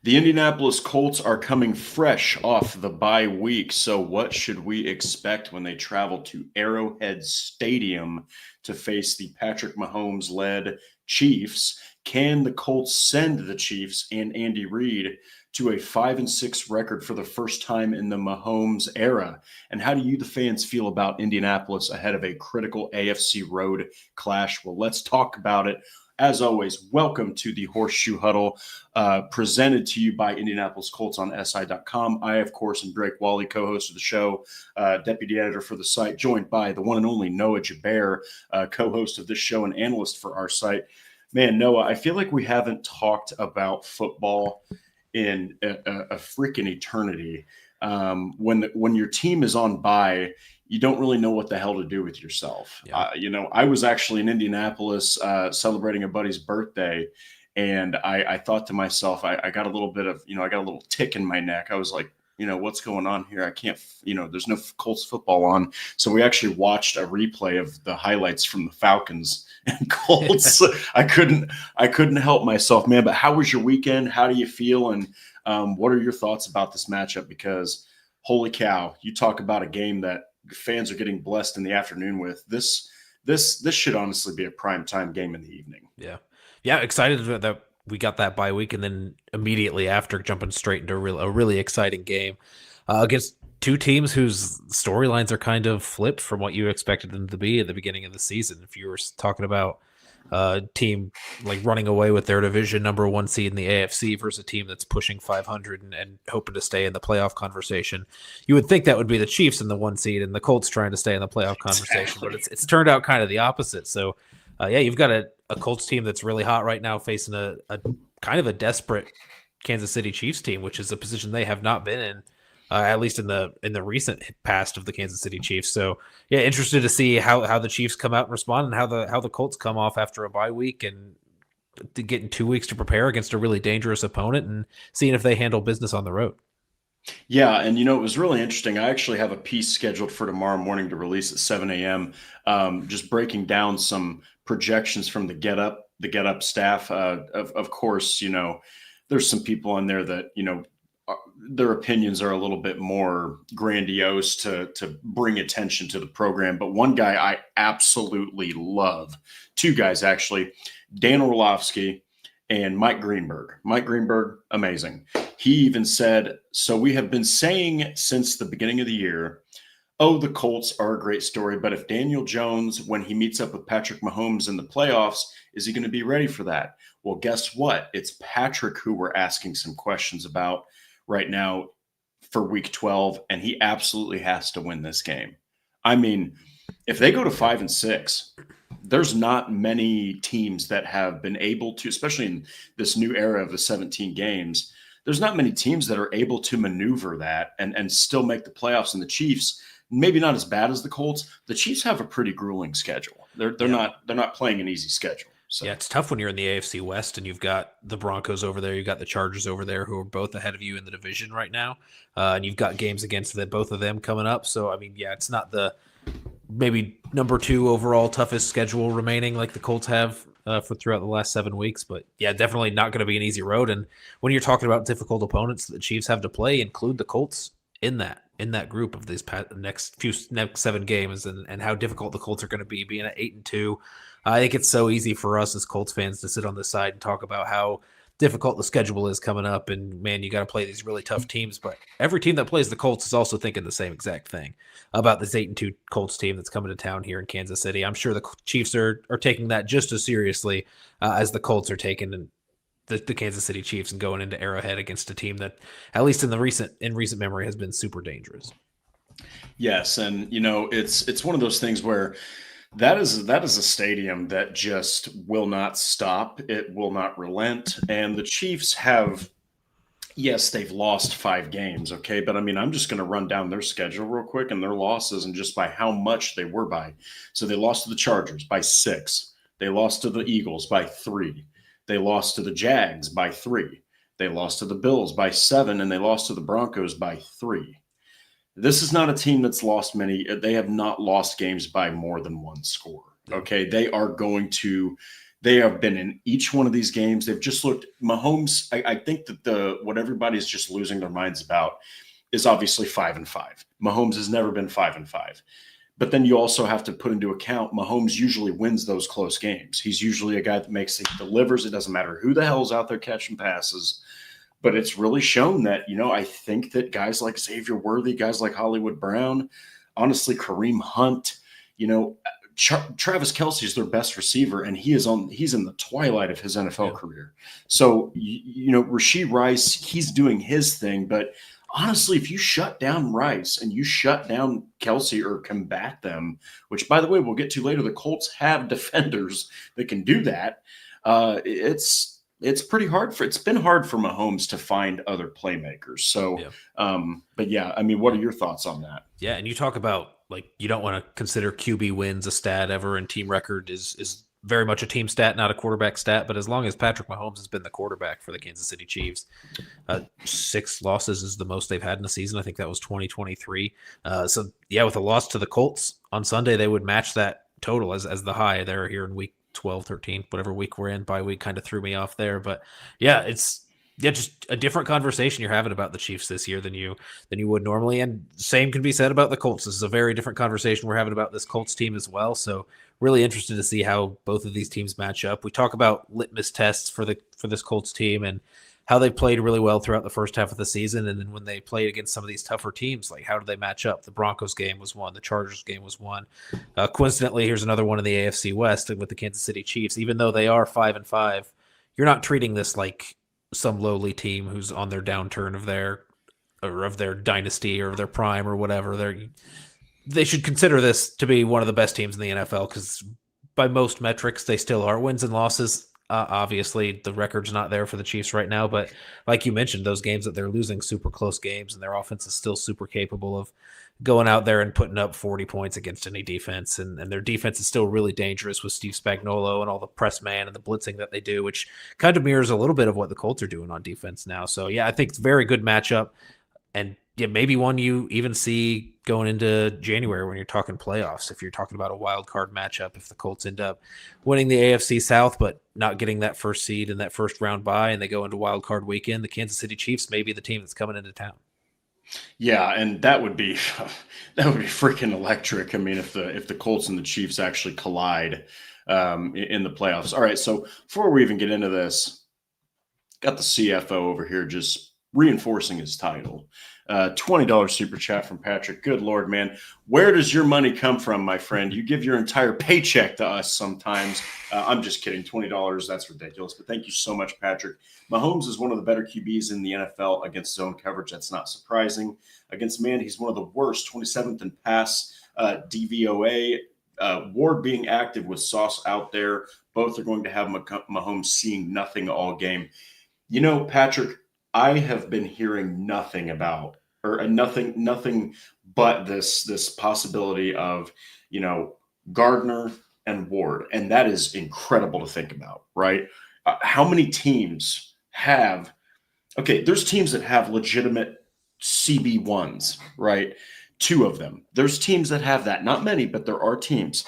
The Indianapolis Colts are coming fresh off the bye week. So, what should we expect when they travel to Arrowhead Stadium to face the Patrick Mahomes led Chiefs? Can the Colts send the Chiefs and Andy Reid to a 5-6 record for the first time in the Mahomes era? And how do you, the fans, feel about Indianapolis ahead of a critical AFC road clash? Well, let's talk about it. As always, welcome to the Horseshoe Huddle, presented to you by Indianapolis Colts on SI.com. I, of course, am Drake Wally, co-host of the show, deputy editor for the site, joined by the one and only Noah Gebert, co-host of this show and analyst for our site. Man, Noah, I feel like we haven't talked about football in a freaking eternity. When your team is on bye, you don't really know what the hell to do with yourself. Yeah. I was actually in Indianapolis celebrating a buddy's birthday, and I thought to myself, I got a little bit of, I got a little tick in my neck. I was like, what's going on here? I can't, there's no Colts football on. So we actually watched a replay of the highlights from the Falcons and Colts. I couldn't help myself, man. But how was your weekend? How do you feel? And what are your thoughts about this matchup? Because holy cow, you talk about a game that fans are getting blessed in the afternoon with. This should honestly be a prime time game in the evening. Yeah. Excited that we got that bye week, and then immediately after jumping straight into a really exciting game against two teams whose storylines are kind of flipped from what you expected them to be at the beginning of the season. If you were talking about a team like running away with their division number one seed in the AFC versus a team that's pushing 500 and hoping to stay in the playoff conversation, you would think that would be the Chiefs in the one seed and the Colts trying to stay in the playoff conversation. Exactly. But it's turned out kind of the opposite. So you've got a Colts team that's really hot right now facing a kind of a desperate Kansas City Chiefs team, which is a position they have not been in, at least in the recent past of the Kansas City Chiefs. So yeah, interested to see how the Chiefs come out and respond, and how the Colts come off after a bye week and getting 2 weeks to prepare against a really dangerous opponent, and seeing if they handle business on the road. Yeah, and it was really interesting. I actually have a piece scheduled for tomorrow morning to release at 7 a.m. Just breaking down some projections from the Get Up staff. Of course, there's some people on there that their opinions are a little bit more grandiose to bring attention to the program. But one guy I absolutely love, two guys actually, Dan Orlovsky and Mike Greenberg. Mike Greenberg, amazing. He even said, so we have been saying since the beginning of the year, the Colts are a great story, but if Daniel Jones, when he meets up with Patrick Mahomes in the playoffs, is he going to be ready for that? Well, guess what? It's Patrick who we're asking some questions about right now for week 12, and he absolutely has to win this game. I mean, if they go to 5-6, there's not many teams that have been able to, especially in this new era of the 17 games, there's not many teams that are able to maneuver that and still make the playoffs. And the Chiefs, maybe not as bad as the Colts, the Chiefs have a pretty grueling schedule. They're not playing an easy schedule. So. Yeah, it's tough when you're in the AFC West and you've got the Broncos over there, you've got the Chargers over there, who are both ahead of you in the division right now, and you've got games against both of them coming up. So, I mean, yeah, it's not the maybe number 2 overall toughest schedule remaining like the Colts have for throughout the last 7 weeks. But, yeah, definitely not going to be an easy road. And when you're talking about difficult opponents that the Chiefs have to play, include the Colts in that group of these next 7 games, and how difficult the Colts are going to be being at 8-2. I think it's so easy for us as Colts fans to sit on this side and talk about how difficult the schedule is coming up, and man, you got to play these really tough teams. But every team that plays the Colts is also thinking the same exact thing about this 8-2 Colts team that's coming to town here in Kansas City. I'm sure the Chiefs are taking that just as seriously as the Colts are taking the Kansas City Chiefs and going into Arrowhead against a team that, at least in recent memory, has been super dangerous. Yes, and it's one of those things where that is a stadium that just will not stop. It will not relent. And the Chiefs have, yes, they've lost 5 games, okay? But, I mean, I'm just going to run down their schedule real quick and their losses and just by how much they were by. So they lost to the Chargers by 6. They lost to the Eagles by 3. They lost to the Jags by 3. They lost to the Bills by 7, and they lost to the Broncos by 3. This is not a team that's lost many. They have not lost games by more than 1 score. Okay. They are going to They have been in each one of these games. They've just looked Mahomes. I think that what everybody's just losing their minds about is obviously 5-5. Mahomes has never been 5-5. But then you also have to put into account Mahomes usually wins those close games. He's usually a guy that he delivers. It doesn't matter who the hell's out there catching passes. But it's really shown that, I think that guys like Xavier Worthy, guys like Hollywood Brown, honestly, Kareem Hunt, Travis Kelce is their best receiver, and he's in the twilight of his NFL career. So, Rashee Rice, he's doing his thing, but honestly, if you shut down Rice and you shut down Kelce or combat them, which, by the way, we'll get to later, the Colts have defenders that can do that. It's pretty hard it's been hard for Mahomes to find other playmakers. So, but yeah, I mean, what are your thoughts on that? Yeah. And you talk about, you don't want to consider QB wins a stat ever, and team record is very much a team stat, not a quarterback stat. But as long as Patrick Mahomes has been the quarterback for the Kansas City Chiefs, 6 losses is the most they've had in a season. I think that was 2023. So yeah, with a loss to the Colts on Sunday, they would match that total as the high. They're here in week 12, 13, whatever week we're in. Bye week kind of threw me off there, but yeah, it's just a different conversation you're having about the Chiefs this year than you would normally. And same can be said about the Colts. This is a very different conversation we're having about this Colts team as well. So really interested to see how both of these teams match up. We talk about litmus tests for this Colts team and how they played really well throughout the first half of the season. And then when they played against some of these tougher teams, how do they match up? The Broncos game was one. The Chargers game was one. Coincidentally, here's another one in the AFC West with the Kansas City Chiefs. Even though they are 5-5, you're not treating this like some lowly team who's on their downturn of their dynasty or their prime or whatever. They should consider this to be one of the best teams in the NFL because by most metrics, they still are. Wins and losses, obviously, the record's not there for the Chiefs right now. But like you mentioned, those games that they're losing, super close games, and their offense is still super capable of going out there and putting up 40 points against any defense. And their defense is still really dangerous with Steve Spagnuolo and all the press man and the blitzing that they do, which kind of mirrors a little bit of what the Colts are doing on defense now. So, yeah, I think it's a very good matchup. And yeah, maybe one you even see going into January when you're talking playoffs. If you're talking about a wild card matchup, if the Colts end up winning the AFC South but not getting that first seed in that first round bye and they go into wild card weekend, the Kansas City Chiefs may be the team that's coming into town. Yeah, and that would be freaking electric. I mean, if the Colts and the Chiefs actually collide in the playoffs. All right, so before we even get into this, got the CFO over here just reinforcing his title. $20 super chat from Patrick. Good Lord, man. Where does your money come from, my friend? You give your entire paycheck to us sometimes. I'm just kidding. $20, that's ridiculous. But thank you so much, Patrick. Mahomes is one of the better QBs in the NFL against zone coverage. That's not surprising. Against man, he's one of the worst, 27th in pass DVOA. Ward being active with Sauce out there. Both are going to have Mahomes seeing nothing all game. Patrick, I have been hearing nothing but this possibility of, Gardner and Ward. And that is incredible to think about, right? How many teams there's teams that have legitimate CB1s, right? 2 of them. There's teams that have that. Not many, but there are teams.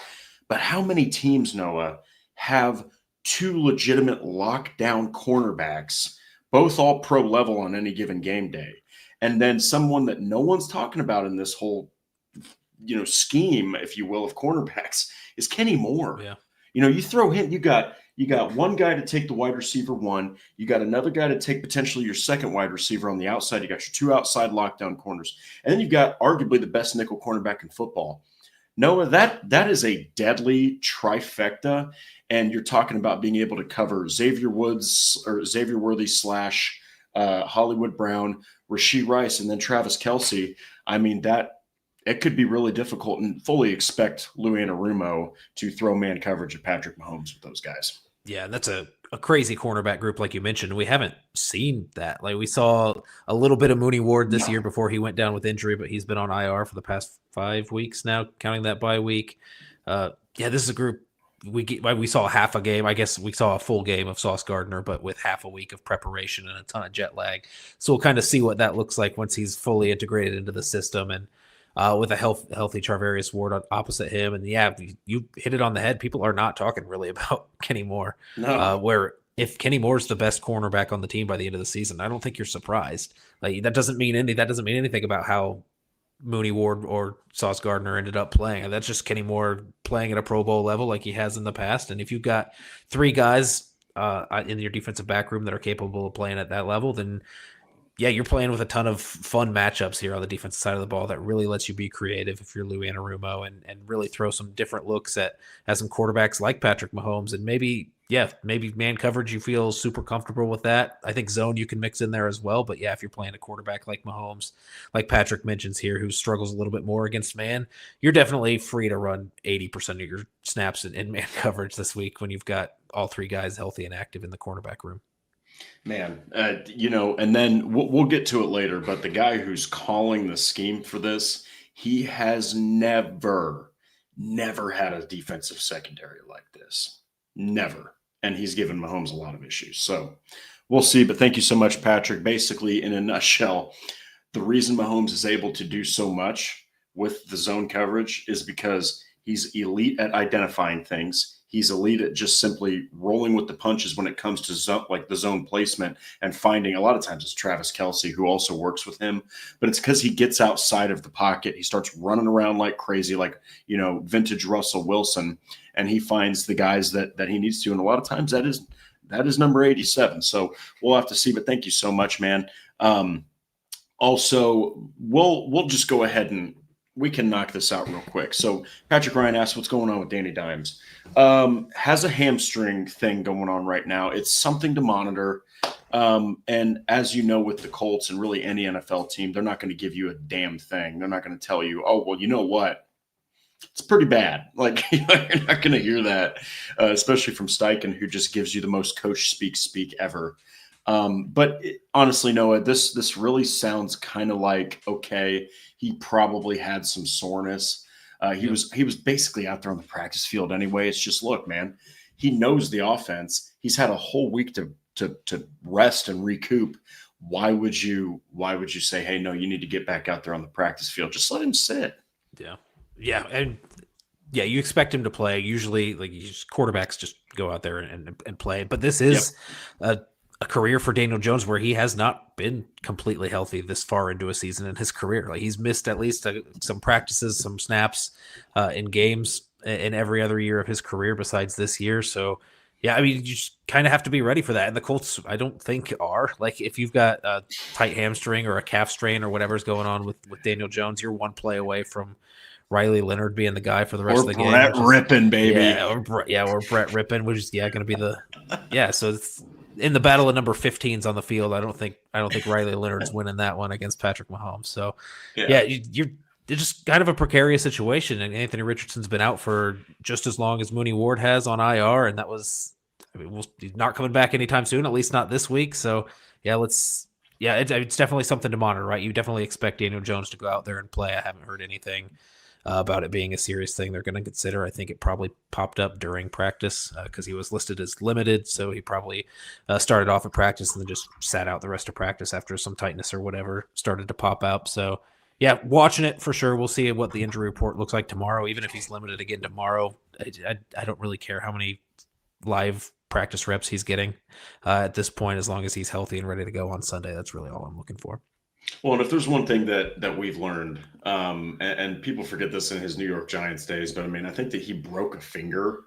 But how many teams, Noah, have 2 legitimate lockdown cornerbacks, both all pro level on any given game day? And then someone that no one's talking about in this whole, scheme, if you will, of cornerbacks is Kenny Moore. Yeah. You throw him, you got one guy to take the wide receiver 1. You got another guy to take potentially your second wide receiver on the outside. You got your 2 outside lockdown corners. And then you've got arguably the best nickel cornerback in football. Noah, that is a deadly trifecta. And you're talking about being able to cover Xavier Worthy / Hollywood Brown, Rashee Rice, and then Travis Kelce. I mean, that it could be really difficult, and fully expect Louis Anarumo to throw man coverage at Patrick Mahomes with those guys. Yeah, and that's a crazy cornerback group, like you mentioned. We haven't seen that. We saw a little bit of Mooney Ward this year before he went down with injury, but he's been on IR for the past 5 weeks now, counting that bye week. This is a group we saw half a game. I guess we saw a full game of Sauce Gardner, but with half a week of preparation and a ton of jet lag. So we'll kind of see what that looks like once he's fully integrated into the system. And with a healthy Charvarius Ward opposite him. And yeah, you hit it on the head. People are not talking really about Kenny Moore. No. Where if Kenny Moore's the best cornerback on the team by the end of the season, I don't think you're surprised. Like that doesn't mean anything about how Mooney Ward or Sauce Gardner ended up playing. And that's just Kenny Moore playing at a Pro Bowl level like he has in the past. And if you've got three guys in your defensive back room that are capable of playing at that level, then yeah, you're playing with a ton of fun matchups here on the defensive side of the ball that really lets you be creative if you're Lou Anarumo and really throw some different looks at some quarterbacks like Patrick Mahomes. And maybe man coverage, you feel super comfortable with that. I think zone you can mix in there as well. But yeah, if you're playing a quarterback like Mahomes, like Patrick mentions here, who struggles a little bit more against man, you're definitely free to run 80% of your snaps in man coverage this week when you've got all three guys healthy and active in the cornerback room. Man, and then we'll get to it later, but the guy who's calling the scheme for this, he has never had a defensive secondary like this. Never. And he's given Mahomes a lot of issues. So we'll see. But thank you so much, Patrick. Basically, in a nutshell, the reason Mahomes is able to do so much with the zone coverage is because he's elite at identifying things. He's elite at just simply rolling with the punches when it comes to the zone placement and finding. A lot of times it's Travis Kelce who also works with him, but it's because he gets outside of the pocket. He starts running around like crazy, like, vintage Russell Wilson, and he finds the guys that he needs to. And a lot of times that is number 87. So we'll have to see, but thank you so much, man. Also, we'll just go ahead and we can knock this out real quick. So Patrick Ryan asked what's going on with Danny Dimes. Has a hamstring thing going on right now. It's something to monitor. And as you know, with the Colts and really any NFL team, they're not going to give you a damn thing. They're not going to tell you, oh, well, you know what? It's pretty bad. Like, you're not going to hear that, especially from Steichen, who just gives you the most coach speak ever. But honestly, Noah, this really sounds kind of like, okay, he probably had some soreness. He was basically out there on the practice field anyway. It's just, look, man, he knows the offense. He's had a whole week to rest and recoup. Why would you say, hey, no, you need to get back out there on the practice field? Just let him sit. Yeah. And yeah, you expect him to play. Usually, quarterbacks just go out there and play. But this is a career for Daniel Jones where he has not been completely healthy this far into a season in his career. Like, he's missed at least some practices, some snaps in games in every other year of his career besides this year. So yeah, I mean, you just kind of have to be ready for that. And the Colts, I don't think are. Like, if you've got a tight hamstring or a calf strain or whatever's going on with Daniel Jones, you're one play away from Riley Leonard being the guy for the rest of the game. Brett Rippin, baby. Or Brett Rippin, which is going to be so it's in the battle of number 15s on the field. I don't think Riley Leonard's winning that one against Patrick Mahomes. So you're just kind of a precarious situation. And Anthony Richardson's been out for just as long as Mooney Ward has on IR, and he's not coming back anytime soon, at least not this week. So it's definitely something to monitor, right? You definitely expect Daniel Jones to go out there and play. I haven't heard anything about it being a serious thing they're going to consider. I think it probably popped up during practice because he was listed as limited. So he probably started off at practice and then just sat out the rest of practice after some tightness or whatever started to pop up. So yeah, watching it for sure. We'll see what the injury report looks like tomorrow. Even if he's limited again tomorrow, I don't really care how many live practice reps he's getting at this point, as long as he's healthy and ready to go on Sunday. That's really all I'm looking for. Well, and if there's one thing that we've learned, and people forget this in his New York Giants days, but I mean, I think that he broke a finger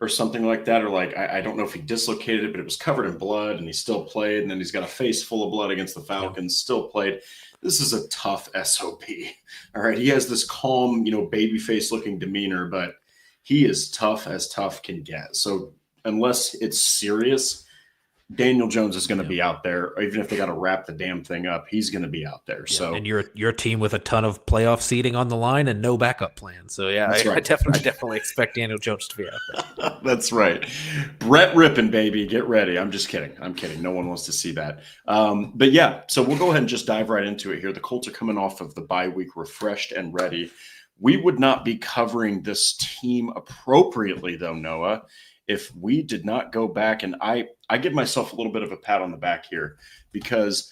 or something like that, or like, I don't know if he dislocated it, but it was covered in blood and he still played. And then he's got a face full of blood against the Falcons, still played. This is a tough SOB. All right. He has this calm, baby face looking demeanor, but he is tough as tough can get. So unless it's serious, Daniel Jones is going to be out there. Even if they got to wrap the damn thing up, he's going to be out there. Yeah, so, and you're a team with a ton of playoff seating on the line and no backup plan. So yeah, I definitely expect Daniel Jones to be out there. That's right. Brett Rippin, baby, get ready. I'm just kidding. No one wants to see that. But yeah, so we'll go ahead and just dive right into it here. The Colts are coming off of the bye week, refreshed and ready. We would not be covering this team appropriately, though, Noah, if we did not go back. And I give myself a little bit of a pat on the back here, because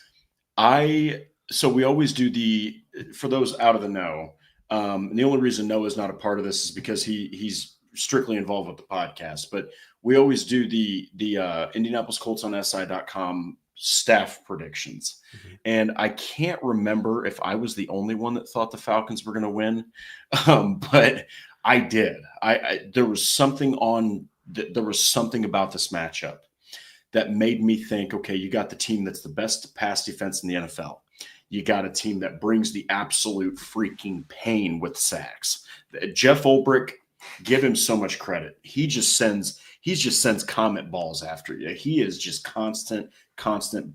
so we always do for those out of the know, And the only reason Noah's not a part of this is because he's strictly involved with the podcast. But we always do the Indianapolis Colts on SI.com staff predictions. Mhm. And I can't remember if I was the only one that thought the Falcons were going to win, but I did. There was something there was something about this matchup that made me think, okay, you got the team that's the best pass defense in the NFL. You got a team that brings the absolute freaking pain with sacks. Jeff Ulbrich, give him so much credit. He just sends comet balls after you. He is just constant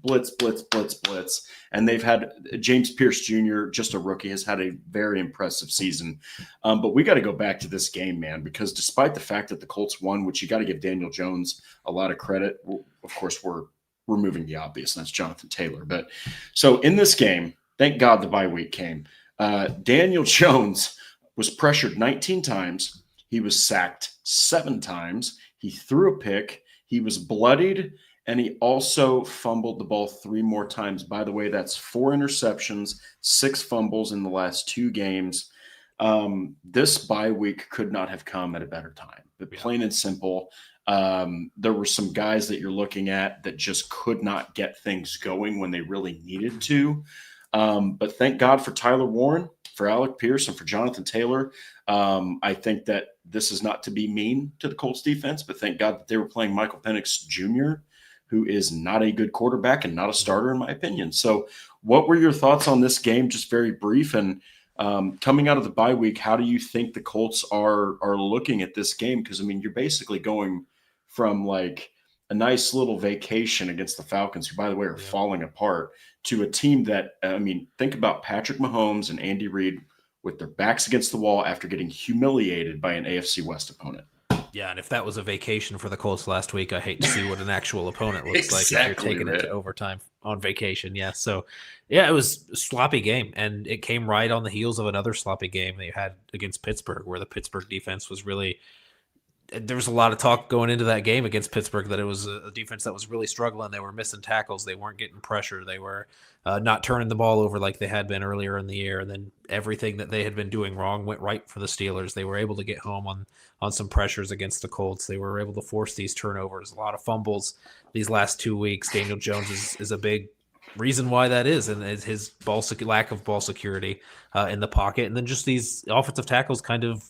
blitz. And they've had James Pierce Jr., just a rookie, has had a very impressive season. But we got to go back to this game, man, because despite the fact that the Colts won, which you got to give Daniel Jones a lot of credit, of course, we're removing the obvious, and that's Jonathan Taylor. But so in this game, thank God the bye week came. Daniel Jones was pressured 19 times. He was sacked 7 times. He threw a pick. He was bloodied, and he also fumbled the ball 3 more times. By the way, that's 4 interceptions, 6 fumbles in the last 2 games. This bye week could not have come at a better time. But plain and simple, there were some guys that you're looking at that just could not get things going when they really needed to. But thank God for Tyler Warren, for Alec Pierce, and for Jonathan Taylor. I think that this is not to be mean to the Colts defense, but thank God that they were playing Michael Penix Jr., who is not a good quarterback and not a starter, in my opinion. So what were your thoughts on this game? Just very brief. And coming out of the bye week, how do you think the Colts are looking at this game? Because, I mean, you're basically going from like a nice little vacation against the Falcons, who, by the way, are falling apart, to a team that, I mean, think about Patrick Mahomes and Andy Reid with their backs against the wall after getting humiliated by an AFC West opponent. Yeah, and if that was a vacation for the Colts last week, I hate to see what an actual opponent looks like if you're taking it to overtime on vacation. Yeah, so yeah, it was a sloppy game, and it came right on the heels of another sloppy game they had against Pittsburgh, where the Pittsburgh defense was really – there was a lot of talk going into that game against Pittsburgh that it was a defense that was really struggling. They were missing tackles. They weren't getting pressure. They were not turning the ball over like they had been earlier in the year. And then everything that they had been doing wrong went right for the Steelers. They were able to get home on some pressures against the Colts. They were able to force these turnovers, a lot of fumbles these last 2 weeks. Daniel Jones is a big reason why that is, and his lack of ball security in the pocket. And then just these offensive tackles kind of,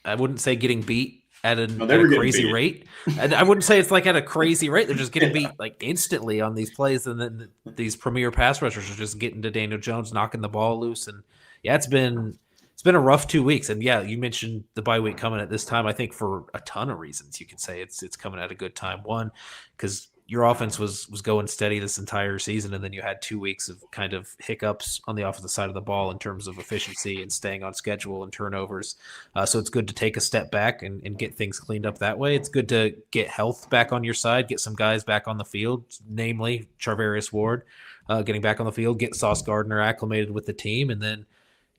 I wouldn't say getting beat at a crazy rate. And I wouldn't say it's like at a crazy rate. They're just getting beat like instantly on these plays. And then these premier pass rushers are just getting to Daniel Jones, knocking the ball loose. And yeah, it's been a rough 2 weeks. And yeah, you mentioned the bye week coming at this time. I think for a ton of reasons, you could say it's coming at a good time. One, because your offense was going steady this entire season, and then you had 2 weeks of kind of hiccups on the offensive side of the ball in terms of efficiency and staying on schedule and turnovers. So it's good to take a step back and get things cleaned up that way. It's good to get health back on your side, get some guys back on the field, namely Charvarius Ward getting back on the field, get Sauce Gardner acclimated with the team, and then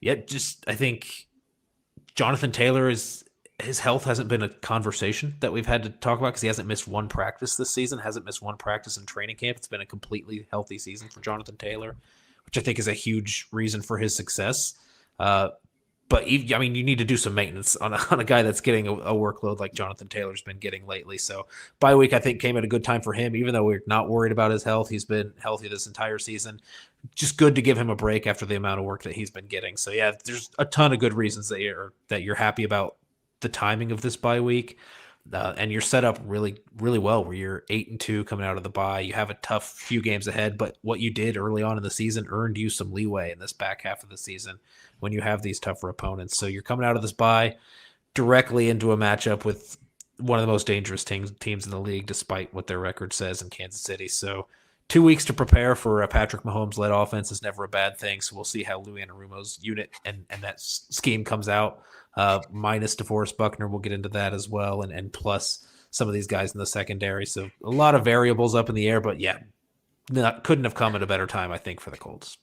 I think Jonathan Taylor his health hasn't been a conversation that we've had to talk about because he hasn't missed 1 practice this season, hasn't missed 1 practice in training camp. It's been a completely healthy season for Jonathan Taylor, which I think is a huge reason for his success. But you need to do some maintenance on a guy that's getting a workload like Jonathan Taylor's been getting lately. So bye week, I think, came at a good time for him, even though we're not worried about his health. He's been healthy this entire season. Just good to give him a break after the amount of work that he's been getting. So yeah, there's a ton of good reasons that you're happy about the timing of this bye week. And you're set up really, really well where you're 8-2 coming out of the bye. You have a tough few games ahead, but what you did early on in the season earned you some leeway in this back half of the season when you have these tougher opponents. So you're coming out of this bye directly into a matchup with one of the most dangerous teams in the league, despite what their record says in Kansas City. So 2 weeks to prepare for a Patrick Mahomes-led offense is never a bad thing. So we'll see how Lou Anarumo's unit and that scheme comes out. Minus DeForest Buckner, we'll get into that as well, and plus some of these guys in the secondary. So a lot of variables up in the air, but yeah, couldn't have come at a better time, I think, for the Colts.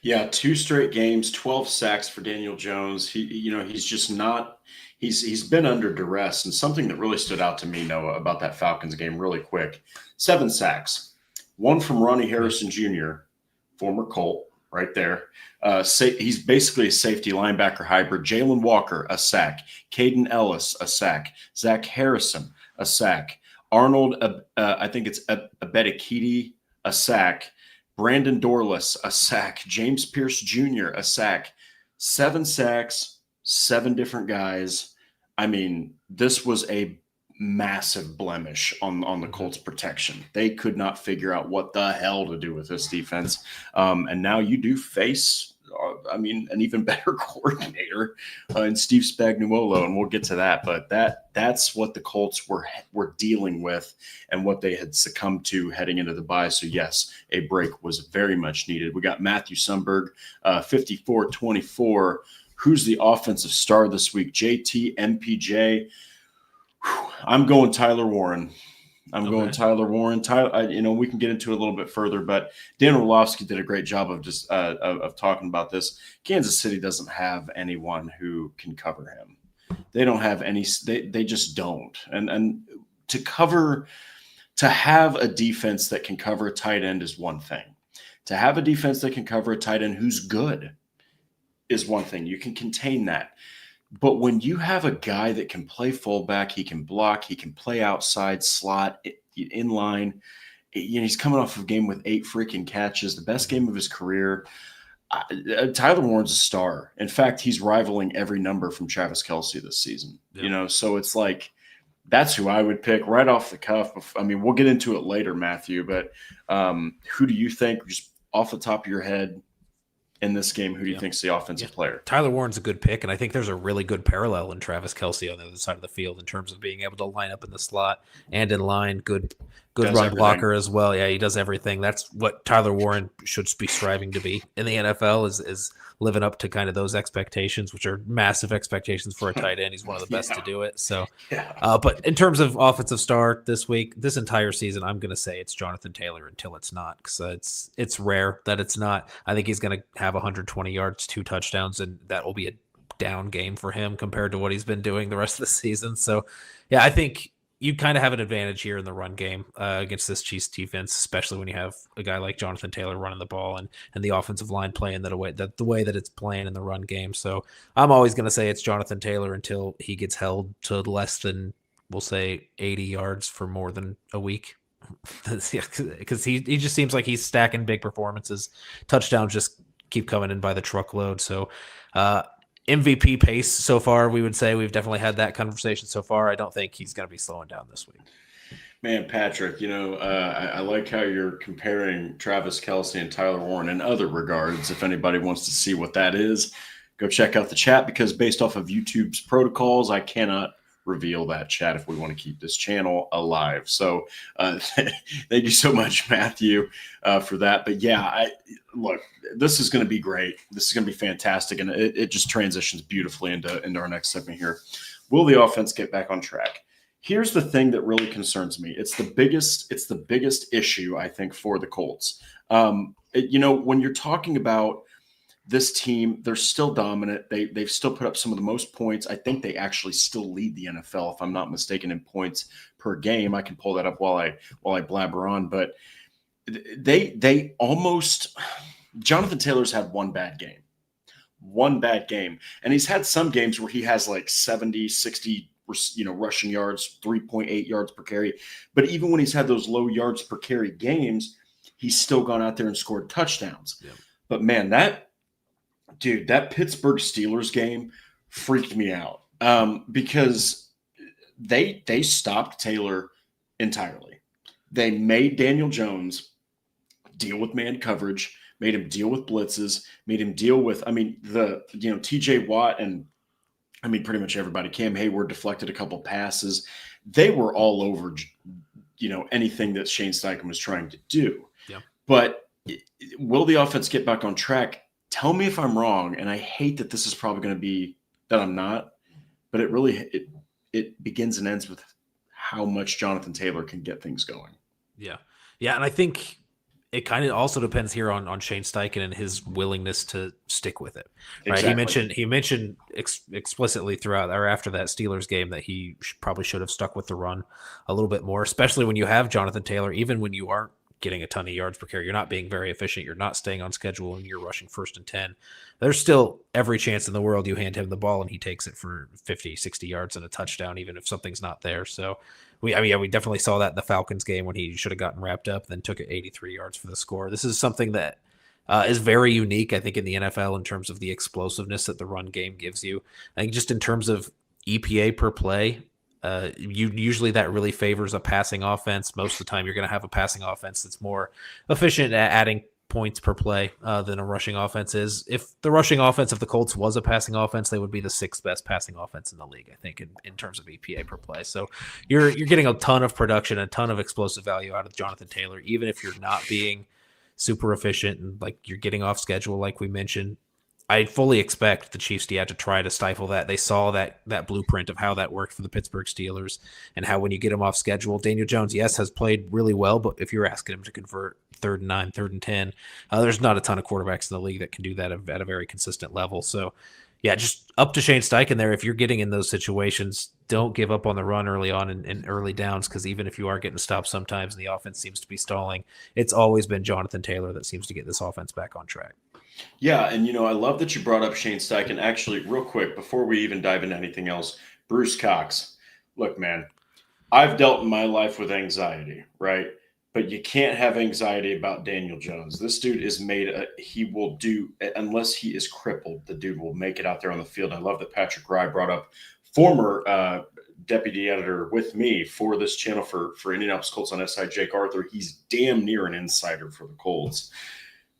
Yeah, 2 straight games, 12 sacks for Daniel Jones. He's just not – he's been under duress. And something that really stood out to me, Noah, about that Falcons game really quick, 7 sacks. 1 from Ronnie Harrison Jr., former Colt. right there. He's basically a safety linebacker hybrid. Jalen Walker, a sack. Caden Ellis, a sack. Zach Harrison, a sack. Arnold, I think it's Abedikidi, a sack. Brandon Dorless, a sack. James Pierce Jr., a sack. 7 sacks, 7 different guys. I mean, this was a massive blemish on the Colts protection. They could not figure out what the hell to do with this defense. And now you do face, an even better coordinator in Steve Spagnuolo, and we'll get to that. But that's what the Colts were dealing with and what they had succumbed to heading into the bye. So, yes, a break was very much needed. We got Matthew Sundberg, 54-24. Who's the offensive star this week? JT, MPJ. I'm going Tyler Warren. Going Tyler Warren. We can get into it a little bit further, but Dan Orlovsky did a great job of just of talking about this. Kansas City doesn't have anyone who can cover him. They don't have any. They just don't. And to have a defense that can cover a tight end is one thing. To have a defense that can cover a tight end who's good is one thing. You can contain that. But when you have a guy that can play fullback, he can block, he can play outside, slot, in line. He's coming off of a game with 8 freaking catches, the best game of his career. Tyler Warren's a star. In fact, he's rivaling every number from Travis Kelce this season. Yeah. So it's like that's who I would pick right off the cuff. We'll get into it later, Matthew, but who do you think, just off the top of your head, in this game, who do you think's the offensive player? Tyler Warren's a good pick, and I think there's a really good parallel in Travis Kelce on the other side of the field in terms of being able to line up in the slot and in line. Good run blocker as well. Yeah, he does everything. That's what Tyler Warren should be striving to be in the NFL is living up to kind of those expectations, which are massive expectations for a tight end. He's one of the best to do it. So, but in terms of offensive star this week, this entire season, I'm going to say it's Jonathan Taylor until it's not, because it's rare that it's not. I think he's going to have 120 yards, 2 touchdowns, and that will be a down game for him compared to what he's been doing the rest of the season. So, yeah, I think you kind of have an advantage here in the run game against this Chiefs defense, especially when you have a guy like Jonathan Taylor running the ball and the offensive line playing the way that it's playing in the run game. So I'm always going to say it's Jonathan Taylor until he gets held to less than, we'll say, 80 yards for more than a week. Because he just seems like he's stacking big performances. Touchdowns just keep coming in by the truckload. So MVP pace so far, we would say we've definitely had that conversation so far. I don't think he's going to be slowing down this week. Man, Patrick, I like how you're comparing Travis Kelce and Tyler Warren in other regards. If anybody wants to see what that is, go check out the chat, because based off of YouTube's protocols, I cannot reveal that chat if we want to keep this channel alive. So thank you so much, Matthew, for that. But yeah, look, this is going to be great. This is going to be fantastic. And it just transitions beautifully into our next segment here. Will the offense get back on track? Here's the thing that really concerns me. It's the biggest issue, I think, for the Colts. When you're talking about this team, they're still dominant. They've still put up some of the most points. I think they actually still lead the NFL, if I'm not mistaken, in points per game. I can pull that up while I blabber on. But they almost – Jonathan Taylor's had one bad game. And he's had some games where he has like 70, 60 rushing yards, 3.8 yards per carry. But even when he's had those low yards per carry games, he's still gone out there and scored touchdowns. Yeah. But, man, that Pittsburgh Steelers game freaked me out because they stopped Taylor entirely. They made Daniel Jones deal with man coverage, made him deal with blitzes, made him deal with, TJ Watt and pretty much everybody. Cam Hayward deflected a couple passes. They were all over, anything that Shane Steichen was trying to do. Yeah. But will the offense get back on track? Tell me if I'm wrong, and I hate that this is probably going to be that I'm not, but it begins and ends with how much Jonathan Taylor can get things going. Yeah, and I think it kind of also depends here on Shane Steichen and his willingness to stick with it. Right? Exactly. He mentioned explicitly throughout or after that Steelers game that he probably should have stuck with the run a little bit more, especially when you have Jonathan Taylor, even when you aren't getting a ton of yards per carry. You're not being very efficient. You're not staying on schedule, and you're rushing 1st and 10. There's still every chance in the world you hand him the ball and he takes it for 50, 60 yards and a touchdown, even if something's not there. So we definitely saw that in the Falcons game when he should have gotten wrapped up, then took it 83 yards for the score. This is something that is very unique, I think, in the NFL in terms of the explosiveness that the run game gives you. I think just in terms of EPA per play, usually that really favors a passing offense. Most of the time, you're going to have a passing offense that's more efficient at adding points per play than a rushing offense is. If the rushing offense of the Colts was a passing offense, they would be the 6th best passing offense in the league, I think, in terms of EPA per play. So you're getting a ton of production, a ton of explosive value out of Jonathan Taylor, even if you're not being super efficient and like you're getting off schedule, like we mentioned. I fully expect the Chiefs to try to stifle that. They saw that blueprint of how that worked for the Pittsburgh Steelers and how when you get him off schedule, Daniel Jones, yes, has played really well, but if you're asking him to convert 3rd and 9, 3rd and 10, there's not a ton of quarterbacks in the league that can do that at a very consistent level. So, yeah, just up to Shane Steichen there. If you're getting in those situations, don't give up on the run early on in early downs, because even if you are getting stopped sometimes and the offense seems to be stalling, it's always been Jonathan Taylor that seems to get this offense back on track. Yeah, and I love that you brought up Shane Steichen. Actually, real quick, before we even dive into anything else, Bruce Cox. Look, man, I've dealt in my life with anxiety, right? But you can't have anxiety about Daniel Jones. This dude is he will do, unless he is crippled, the dude will make it out there on the field. I love that Patrick Rye brought up former deputy editor with me for this channel for Indianapolis Colts on SI, Jake Arthur. He's damn near an insider for the Colts.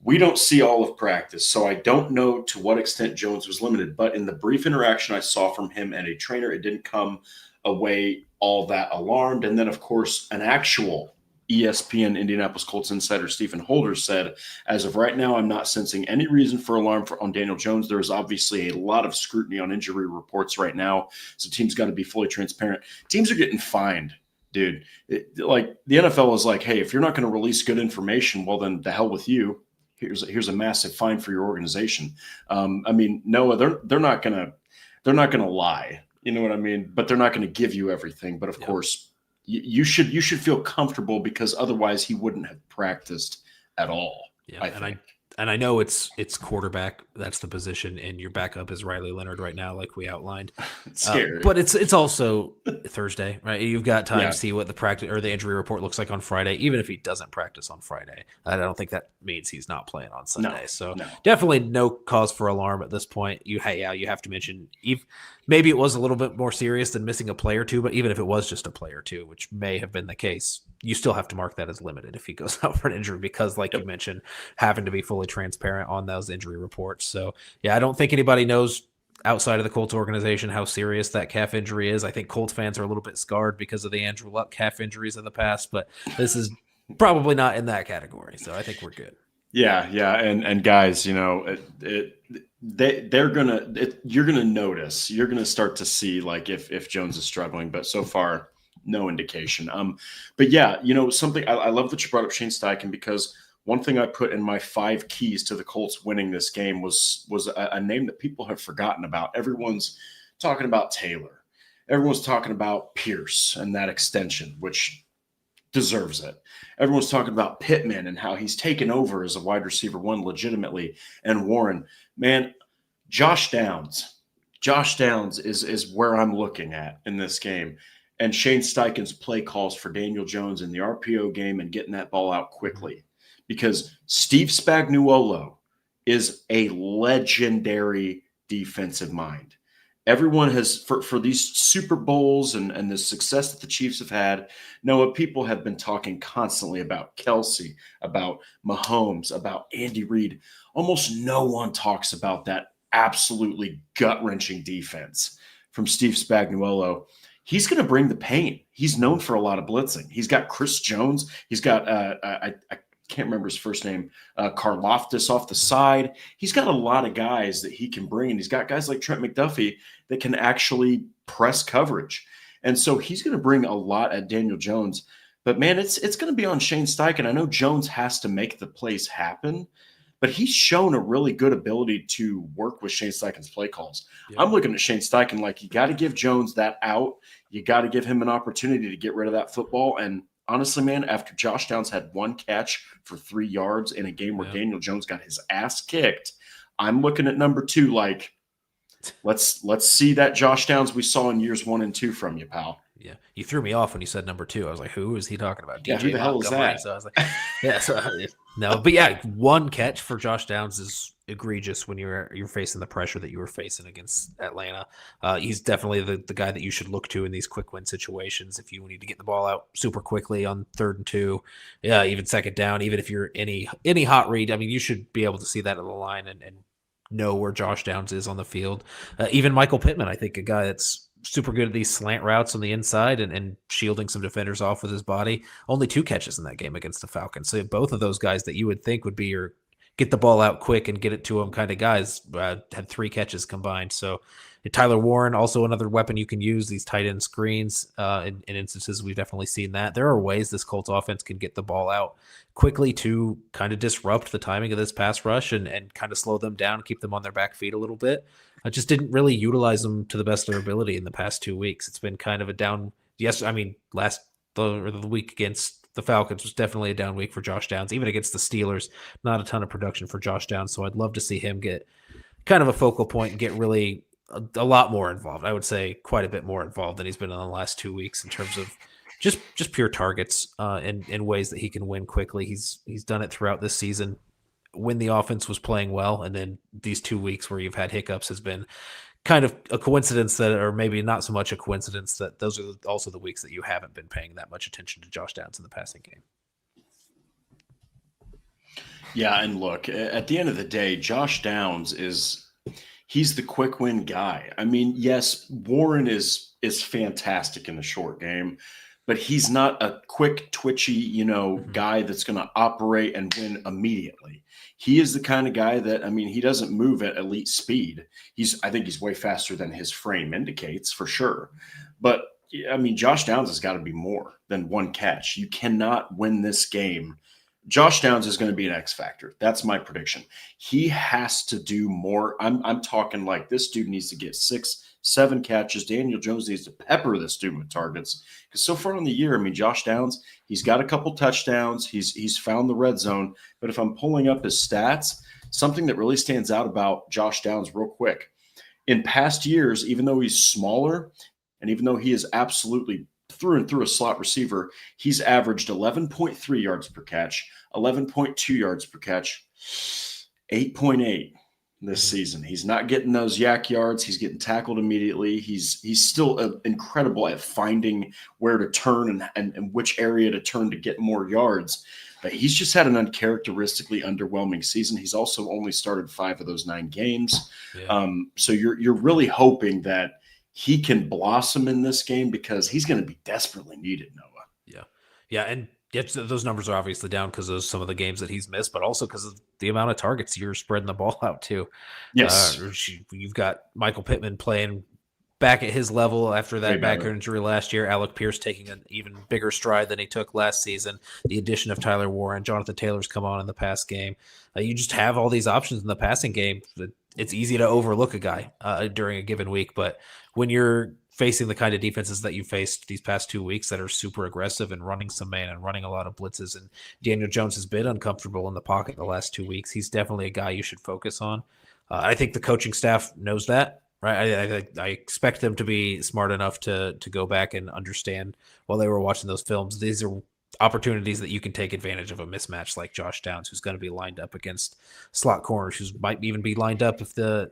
We don't see all of practice, so I don't know to what extent Jones was limited. But in the brief interaction I saw from him and a trainer, it didn't come away all that alarmed. And then, of course, an actual ESPN Indianapolis Colts insider, Stephen Holder, said, as of right now, I'm not sensing any reason for alarm on Daniel Jones. There is obviously a lot of scrutiny on injury reports right now, so teams got to be fully transparent. Teams are getting fined, dude. Like the NFL is like, hey, if you're not going to release good information, well, then the hell with you. Here's a massive fine for your organization. I mean, Noah, they're not gonna lie. You know what I mean? But they're not going to give you everything. But of course, you should feel comfortable, because otherwise he wouldn't have practiced at all. Yeah, I know it's quarterback. That's the position, and your backup is Riley Leonard right now, like we outlined. Scary. But it's also Thursday, right? You've got time to see what the practice or the injury report looks like on Friday. Even if he doesn't practice on Friday, I don't think that means he's not playing on Sunday. Definitely no cause for alarm at this point. You have to mention, maybe it was a little bit more serious than missing a play or two, but even if it was just a play or two, which may have been the case, you still have to mark that as limited if he goes out for an injury, because like you mentioned, having to be fully transparent on those injury reports. So I don't think anybody knows outside of the Colts organization how serious that calf injury is. I think Colts fans are a little bit scarred because of the Andrew Luck calf injuries in the past, but this is probably not in that category. So I think we're good. Yeah. And guys, you're gonna notice, you're gonna start to see like if Jones is struggling, but so far no indication. But something I love that you brought up Shane Steichen, because one thing I put in my 5 keys to the Colts winning this game was a name that people have forgotten about. Everyone's talking about Taylor. Everyone's talking about Pierce and that extension, which deserves it. Everyone's talking about Pittman and how he's taken over as a wide receiver one legitimately. And Warren, man, Josh Downs is where I'm looking at in this game. And Shane Steichen's play calls for Daniel Jones in the RPO game and getting that ball out quickly. Because Steve Spagnuolo is a legendary defensive mind. Everyone has, for these Super Bowls and the success that the Chiefs have had, Noah, people have been talking constantly about Kelsey, about Mahomes, about Andy Reid. Almost no one talks about that absolutely gut-wrenching defense from Steve Spagnuolo. He's going to bring the pain. He's known for a lot of blitzing. He's got Chris Jones. He's got I can't remember his first name, Karlaftis off the side. He's got a lot of guys that he can bring, and he's got guys like Trent McDuffie that can actually press coverage. And so he's going to bring a lot at Daniel Jones. But, man, it's going to be on Shane Steichen. I know Jones has to make the plays happen, but he's shown a really good ability to work with Shane Steichen's play calls. Yeah. I'm looking at Shane Steichen like you got to give Jones that out. You got to give him an opportunity to get rid of that football, and honestly, man, after Josh Downs had 1 catch for 3 yards in a game where Yeah. Daniel Jones got his ass kicked, I'm looking at number 2 like, let's see that Josh Downs we saw in years 1 and 2 from you, pal. Yeah, you threw me off when you said number 2. I was like, who is he talking about? Yeah, who DJ the hell is Montgomery. that? So I was like, yeah, so no, but yeah, 1 catch for Josh Downs is egregious when you're facing the pressure that you were facing against Atlanta. He's definitely the guy that you should look to in these quick win situations if you need to get the ball out super quickly on 3rd and 2, yeah, even 2nd down, even if you're any hot read. I mean, you should be able to see that at the line and know where Josh Downs is on the field. Even Michael Pittman, I think, a guy that's super good at these slant routes on the inside and shielding some defenders off with his body. Only 2 catches in that game against the Falcons. So both of those guys that you would think would be your get the ball out quick and get it to him kind of guys had 3 catches combined. So Tyler Warren, also another weapon you can use, these tight end screens. In instances, we've definitely seen that. There are ways this Colts offense can get the ball out quickly to kind of disrupt the timing of this pass rush and kind of slow them down, keep them on their back feet a little bit. I just didn't really utilize them to the best of their ability in the past 2 weeks. It's been kind of a down. Yes, I mean, the week against the Falcons was definitely a down week for Josh Downs. Even against the Steelers, not a ton of production for Josh Downs. So I'd love to see him get kind of a focal point and get really a lot more involved. I would say quite a bit more involved than he's been in the last 2 weeks in terms of just pure targets in ways that he can win quickly. He's done it throughout this season when the offense was playing well, and then these 2 weeks where you've had hiccups has been kind of a coincidence that, or maybe not so much a coincidence that those are also the weeks that you haven't been paying that much attention to Josh Downs in the passing game. Yeah, and look, at the end of the day, Josh Downs he's the quick win guy. I mean, yes, Warren is fantastic in the short game, but he's not a quick, twitchy, guy that's going to operate and win immediately. He is the kind of guy that, I mean, he doesn't move at elite speed. I think he's way faster than his frame indicates for sure. But I mean, Josh Downs has got to be more than 1 catch. You cannot win this game. Josh Downs is going to be an X factor. That's my prediction. He has to do more. I'm talking like this dude needs to get 6, 7 catches. Daniel Jones needs to pepper this dude with targets. Because so far in the year, I mean, Josh Downs, he's got a couple touchdowns. He's found the red zone. But if I'm pulling up his stats, something that really stands out about Josh Downs real quick. In past years, even though he's smaller and even though he is absolutely through and through a slot receiver, he's averaged 11.3 yards per catch, 11.2 yards per catch, 8.8 this season. He's not getting those yak yards. He's getting tackled immediately. He's still incredible at finding where to turn and which area to turn to get more yards. But he's just had an uncharacteristically underwhelming season. He's also only started 5 of those 9 games. Yeah. So you're really hoping that he can blossom in this game because he's going to be desperately needed, Noah. Yeah. Yeah. And those numbers are obviously down because of some of the games that he's missed, but also because of the amount of targets you're spreading the ball out to. Yes. You've got Michael Pittman playing back at his level after that back injury last year. Alec Pierce taking an even bigger stride than he took last season. The addition of Tyler Warren, Jonathan Taylor's come on in the pass game. You just have all these options in the passing game. It's easy to overlook a guy during a given week, but when you're facing the kind of defenses that you faced these past 2 weeks that are super aggressive and running some man and running a lot of blitzes, and Daniel Jones has been uncomfortable in the pocket the last 2 weeks, he's definitely a guy you should focus on. I think the coaching staff knows that. Right, I expect them to be smart enough to go back and understand while they were watching those films. These are opportunities that you can take advantage of a mismatch like Josh Downs, who's going to be lined up against slot corners, who might even be lined up if the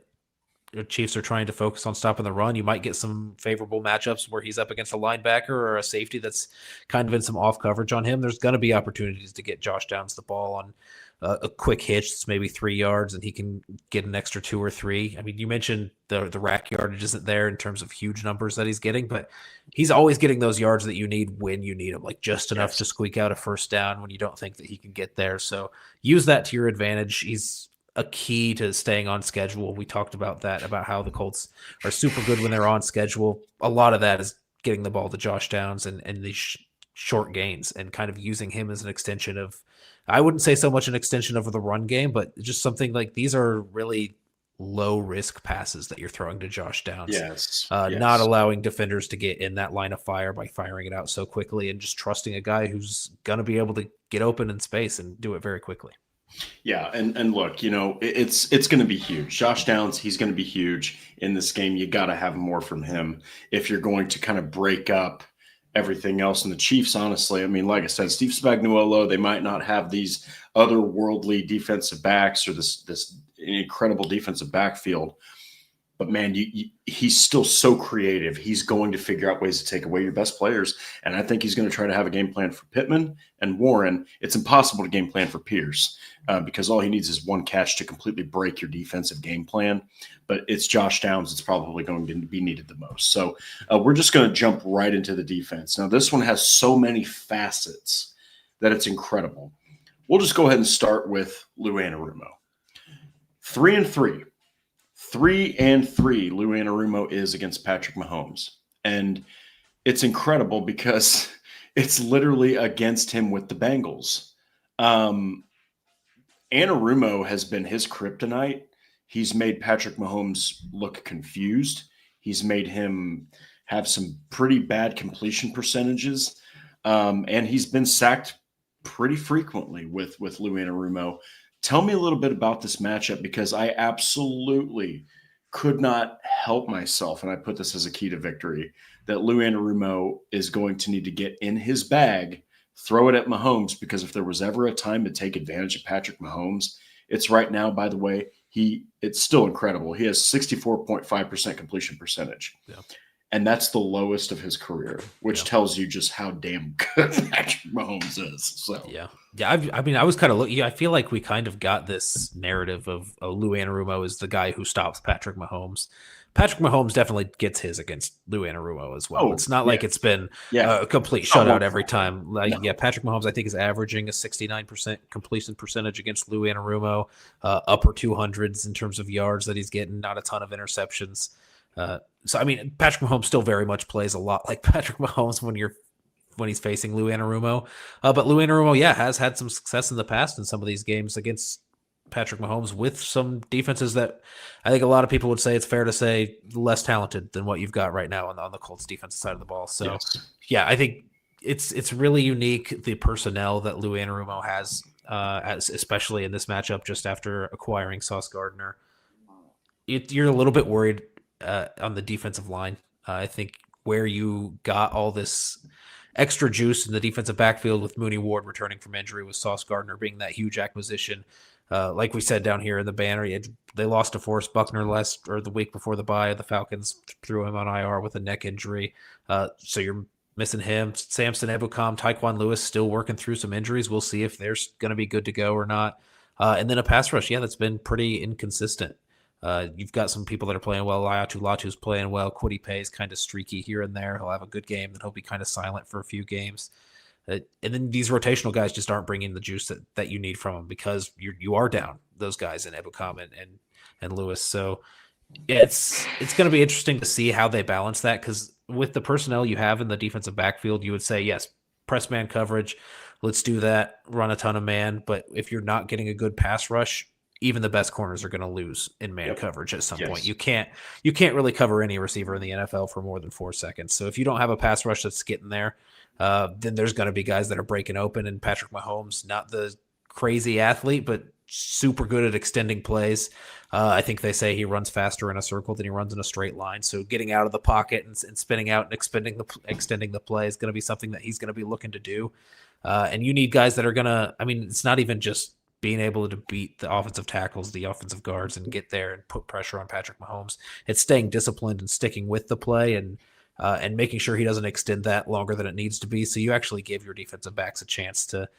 Chiefs are trying to focus on stopping the run. You might get some favorable matchups where he's up against a linebacker or a safety that's kind of in some off coverage on him. There's going to be opportunities to get Josh Downs the ball on a quick hitch that's maybe 3 yards, and he can get an extra 2 or 3. I mean, you mentioned the rack yardage isn't there in terms of huge numbers that he's getting, but he's always getting those yards that you need when you need them, like just enough to squeak out a first down when you don't think that he can get there. So use that to your advantage. He's a key to staying on schedule. We talked about that, about how the Colts are super good when they're on schedule. A lot of that is getting the ball to Josh Downs and these short gains and kind of using him as an extension of, I wouldn't say so much an extension of the run game, but just something like these are really low risk passes that you're throwing to Josh Downs. Yes. Not Yes. allowing defenders to get in that line of fire by firing it out so quickly, and just trusting a guy who's going to be able to get open in space and do it very quickly. Yeah, and look, it's going to be huge. Josh Downs, he's going to be huge in this game. You got to have more from him if you're going to kind of break up everything else. And the Chiefs, honestly, I mean, like I said, Steve Spagnuolo, they might not have these otherworldly defensive backs or this incredible defensive backfield, but man, he's still so creative. He's going to figure out ways to take away your best players, and I think he's going to try to have a game plan for Pittman and Warren. It's impossible to game plan for Pierce because all he needs is one catch to completely break your defensive game plan. But it's Josh Downs that's probably going to be needed the most. So we're just going to jump right into the defense. Now, this one has so many facets that it's incredible. We'll just go ahead and start with Lou Anarumo. 3-3. 3-3 Lou Anarumo is against Patrick Mahomes. And it's incredible because it's literally against him with the Bengals. Anarumo has been his kryptonite. He's made Patrick Mahomes look confused. He's made him have some pretty bad completion percentages. And he's been sacked pretty frequently with Lou Anarumo. Tell me a little bit about this matchup because I absolutely could not help myself, and I put this as a key to victory, that Lou Anarumo is going to need to get in his bag, throw it at Mahomes, because if there was ever a time to take advantage of Patrick Mahomes, it's right now. By the way, it's still incredible. He has 64.5% completion percentage. Yeah. And that's the lowest of his career, which tells you just how damn good Patrick Mahomes is. So yeah. I mean, I was kind of looking. I feel like we kind of got this narrative of Lou Anarumo is the guy who stops Patrick Mahomes. Patrick Mahomes definitely gets his against Lou Anarumo as well. It's not like it's been a complete shutout every time. Patrick Mahomes, I think, is averaging a 69% completion percentage against Lou Anarumo, upper 200s in terms of yards that he's getting, not a ton of interceptions. So, I mean, Patrick Mahomes still very much plays a lot like Patrick Mahomes when he's facing Lou Anarumo. But Lou Anarumo, has had some success in the past in some of these games against Patrick Mahomes with some defenses that I think a lot of people would say it's fair to say less talented than what you've got right now on the Colts defensive side of the ball. So, I think it's really unique, the personnel that Lou Anarumo has, especially in this matchup just after acquiring Sauce Gardner. You're a little bit worried on the defensive line. I think where you got all this extra juice in the defensive backfield with Mooney Ward returning from injury, with Sauce Gardner being that huge acquisition. Like we said down here in the banner, they lost to Forrest Buckner the week before the bye. The Falcons threw him on IR with a neck injury. So you're missing him. Samson Ebukam, Tyquan Lewis still working through some injuries. We'll see if they're going to be good to go or not. And then a pass rush, that's been pretty inconsistent. You've got some people that are playing well. Latu's playing well. Kwity Paye is kind of streaky here and there. He'll have a good game, then he'll be kind of silent for a few games. And then these rotational guys just aren't bringing the juice that you need from them because you are down those guys in Ebukam and Lewis. So it's going to be interesting to see how they balance that, because with the personnel you have in the defensive backfield, you would say, yes, press man coverage, let's do that, run a ton of man. But if you're not getting a good pass rush, even the best corners are going to lose in man coverage at some point. You can't really cover any receiver in the NFL for more than 4 seconds. So if you don't have a pass rush that's getting there, then there's going to be guys that are breaking open. And Patrick Mahomes, not the crazy athlete, but super good at extending plays. I think they say he runs faster in a circle than he runs in a straight line. So getting out of the pocket and spinning out and extending the play is going to be something that he's going to be looking to do. And you need guys that are going to, I mean, it's not even just being able to beat the offensive tackles, the offensive guards, and get there and put pressure on Patrick Mahomes. It's staying disciplined and sticking with the play and making sure he doesn't extend that longer than it needs to be. So you actually give your defensive backs a chance to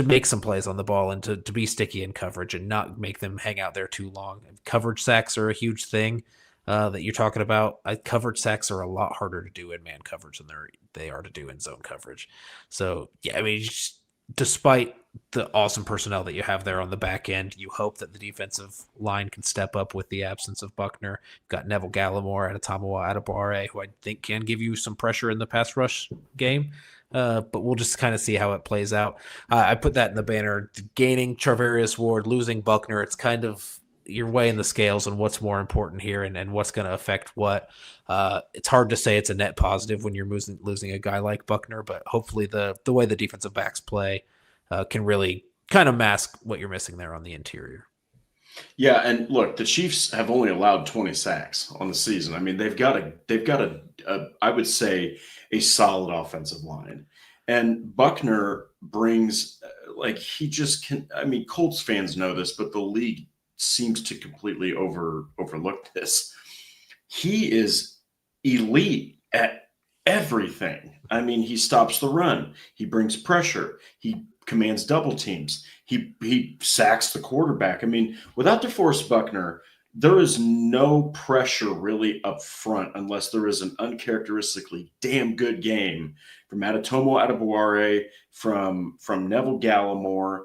make some plays on the ball and to be sticky in coverage and not make them hang out there too long. Coverage sacks are a huge thing that you're talking about. Coverage sacks are a lot harder to do in man coverage than they are to do in zone coverage. So, I mean, despite the awesome personnel that you have there on the back end, you hope that the defensive line can step up with the absence of Buckner. You've got Neville Gallimore and Atamawa Adebawore, who I think can give you some pressure in the pass rush game. But we'll just kind of see how it plays out. I put that in the banner. Gaining Charvarius Ward, losing Buckner, it's kind of you're weighing the scales on what's more important here and what's going to affect what. It's hard to say it's a net positive when you're losing a guy like Buckner, but hopefully the way the defensive backs play can really kind of mask what you're missing there on the interior. Yeah, and look, the Chiefs have only allowed 20 sacks on the season. I mean, they've got I would say, a solid offensive line. And Buckner brings, he just can. I mean, Colts fans know this, but the league seems to completely overlook this. He is elite at everything. I mean, he stops the run. He brings pressure. He commands double teams. He sacks the quarterback. I mean, without DeForest Buckner, there is no pressure really up front unless there is an uncharacteristically damn good game from Adetomo Adebaware, from Neville Gallimore,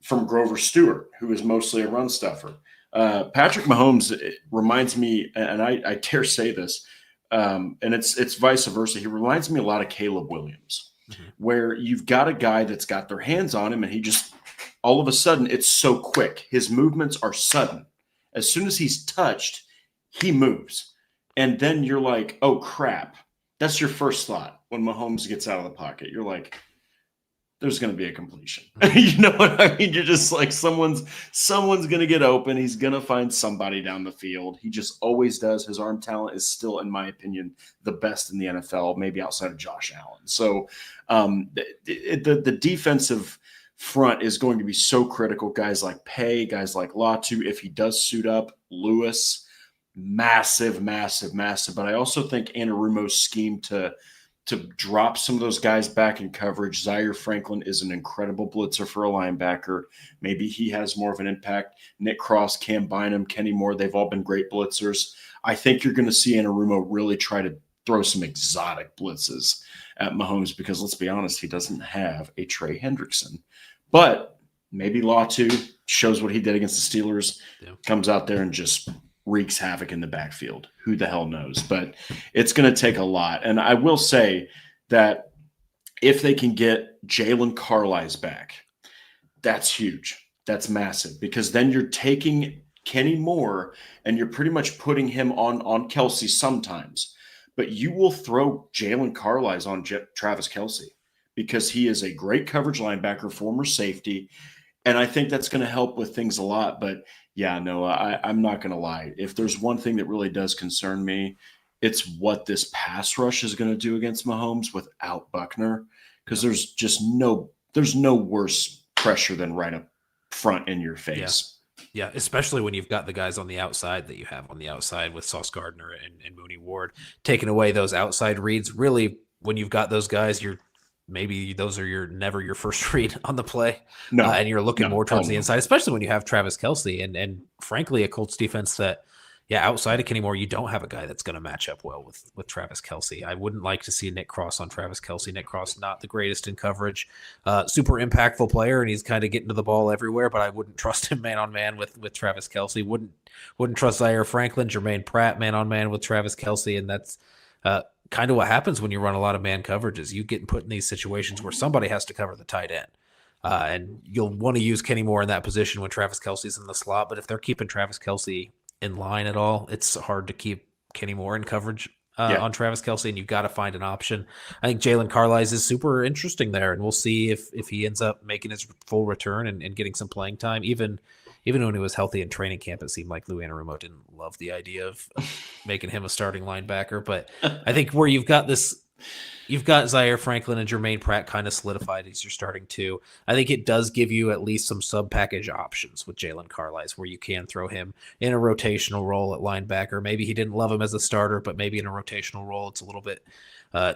from Grover Stewart, who is mostly a run stuffer. Patrick Mahomes reminds me, and I dare say this, and it's vice versa. He reminds me a lot of Caleb Williams, where you've got a guy that's got their hands on him, and he just all of a sudden it's so quick. His movements are sudden. As soon as he's touched, he moves. And then you're like, oh, crap. That's your first thought when Mahomes gets out of the pocket. You're like, there's going to be a completion. You know what I mean? You're just like, someone's going to get open. He's going to find somebody down the field. He just always does. His arm talent is still, in my opinion, the best in the NFL, maybe outside of Josh Allen. So the defensive front is going to be so critical. Guys like Pay, guys like Latu, if he does suit up, Lewis, massive. But I also think Anarumo's scheme to drop some of those guys back in coverage. Zaire Franklin is an incredible blitzer for a linebacker. Maybe he has more of an impact. Nick Cross, Cam Bynum, Kenny Moore, they've all been great blitzers. I think you're going to see Anarumo really try to throw some exotic blitzes at Mahomes because, let's be honest, he doesn't have a Trey Hendrickson. But maybe Latu shows what he did against the Steelers, comes out there and just wreaks havoc in the backfield. Who the hell knows? But it's going to take a lot. And I will say that if they can get Jalen Carlisle back, that's huge. That's massive because then you're taking Kenny Moore and you're pretty much putting him on Kelsey sometimes. But you will throw Jalen Carlisle on Travis Kelsey because he is a great coverage linebacker, former safety. And I think that's going to help with things a lot. But yeah, Noah, I'm not going to lie. If there's one thing that really does concern me, it's what this pass rush is going to do against Mahomes without Buckner, because there's no worse pressure than right up front in your face. Yeah, especially when you've got the guys on the outside that you have on the outside with Sauce Gardner and Mooney Ward, taking away those outside reads. Really, when you've got those guys, maybe those are never your first read on the play. No, and you're looking more towards the inside, especially when you have Travis Kelsey and frankly, a Colts defense that, outside of Kenny Moore, you don't have a guy that's going to match up well with Travis Kelsey. I wouldn't like to see Nick Cross on Travis Kelsey. Nick Cross, not the greatest in coverage, super impactful player, and he's kind of getting to the ball everywhere, but I wouldn't trust him man-on-man with Travis Kelsey. Wouldn't trust Zaire Franklin, Jermaine Pratt man-on-man with Travis Kelsey, and that's kind of what happens when you run a lot of man coverages. You get put in these situations where somebody has to cover the tight end. And you'll want to use Kenny Moore in that position when Travis Kelsey's in the slot. But if they're keeping Travis Kelsey in line at all, it's hard to keep Kenny Moore in coverage on Travis Kelsey, and you've got to find an option. I think Jalen Carlisle is super interesting there, and we'll see if he ends up making his full return and getting some playing time. Even when he was healthy in training camp, it seemed like Lou Anarumo didn't love the idea of making him a starting linebacker. But I think where you've got Zaire Franklin and Jermaine Pratt kind of solidified as your starting two. I think it does give you at least some sub-package options with Jalen Carlisle where you can throw him in a rotational role at linebacker. Maybe he didn't love him as a starter, but maybe in a rotational role, it's a little bit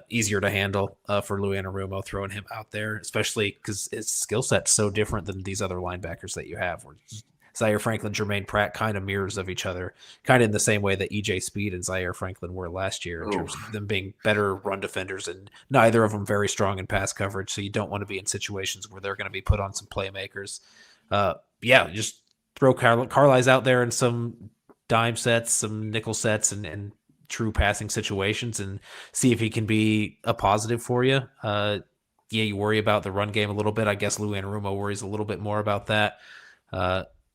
easier to handle for Lou Anarumo throwing him out there, especially because his skill set's so different than these other linebackers that you have. Where Zaire Franklin, Jermaine Pratt kind of mirrors of each other, kind of in the same way that EJ Speed and Zaire Franklin were last year in terms of them being better run defenders, and neither of them very strong in pass coverage. So you don't want to be in situations where they're going to be put on some playmakers. Just throw Carlisle out there in some dime sets, some nickel sets, and true passing situations, and see if he can be a positive for you. You worry about the run game a little bit. I guess Lou Anarumo worries a little bit more about that.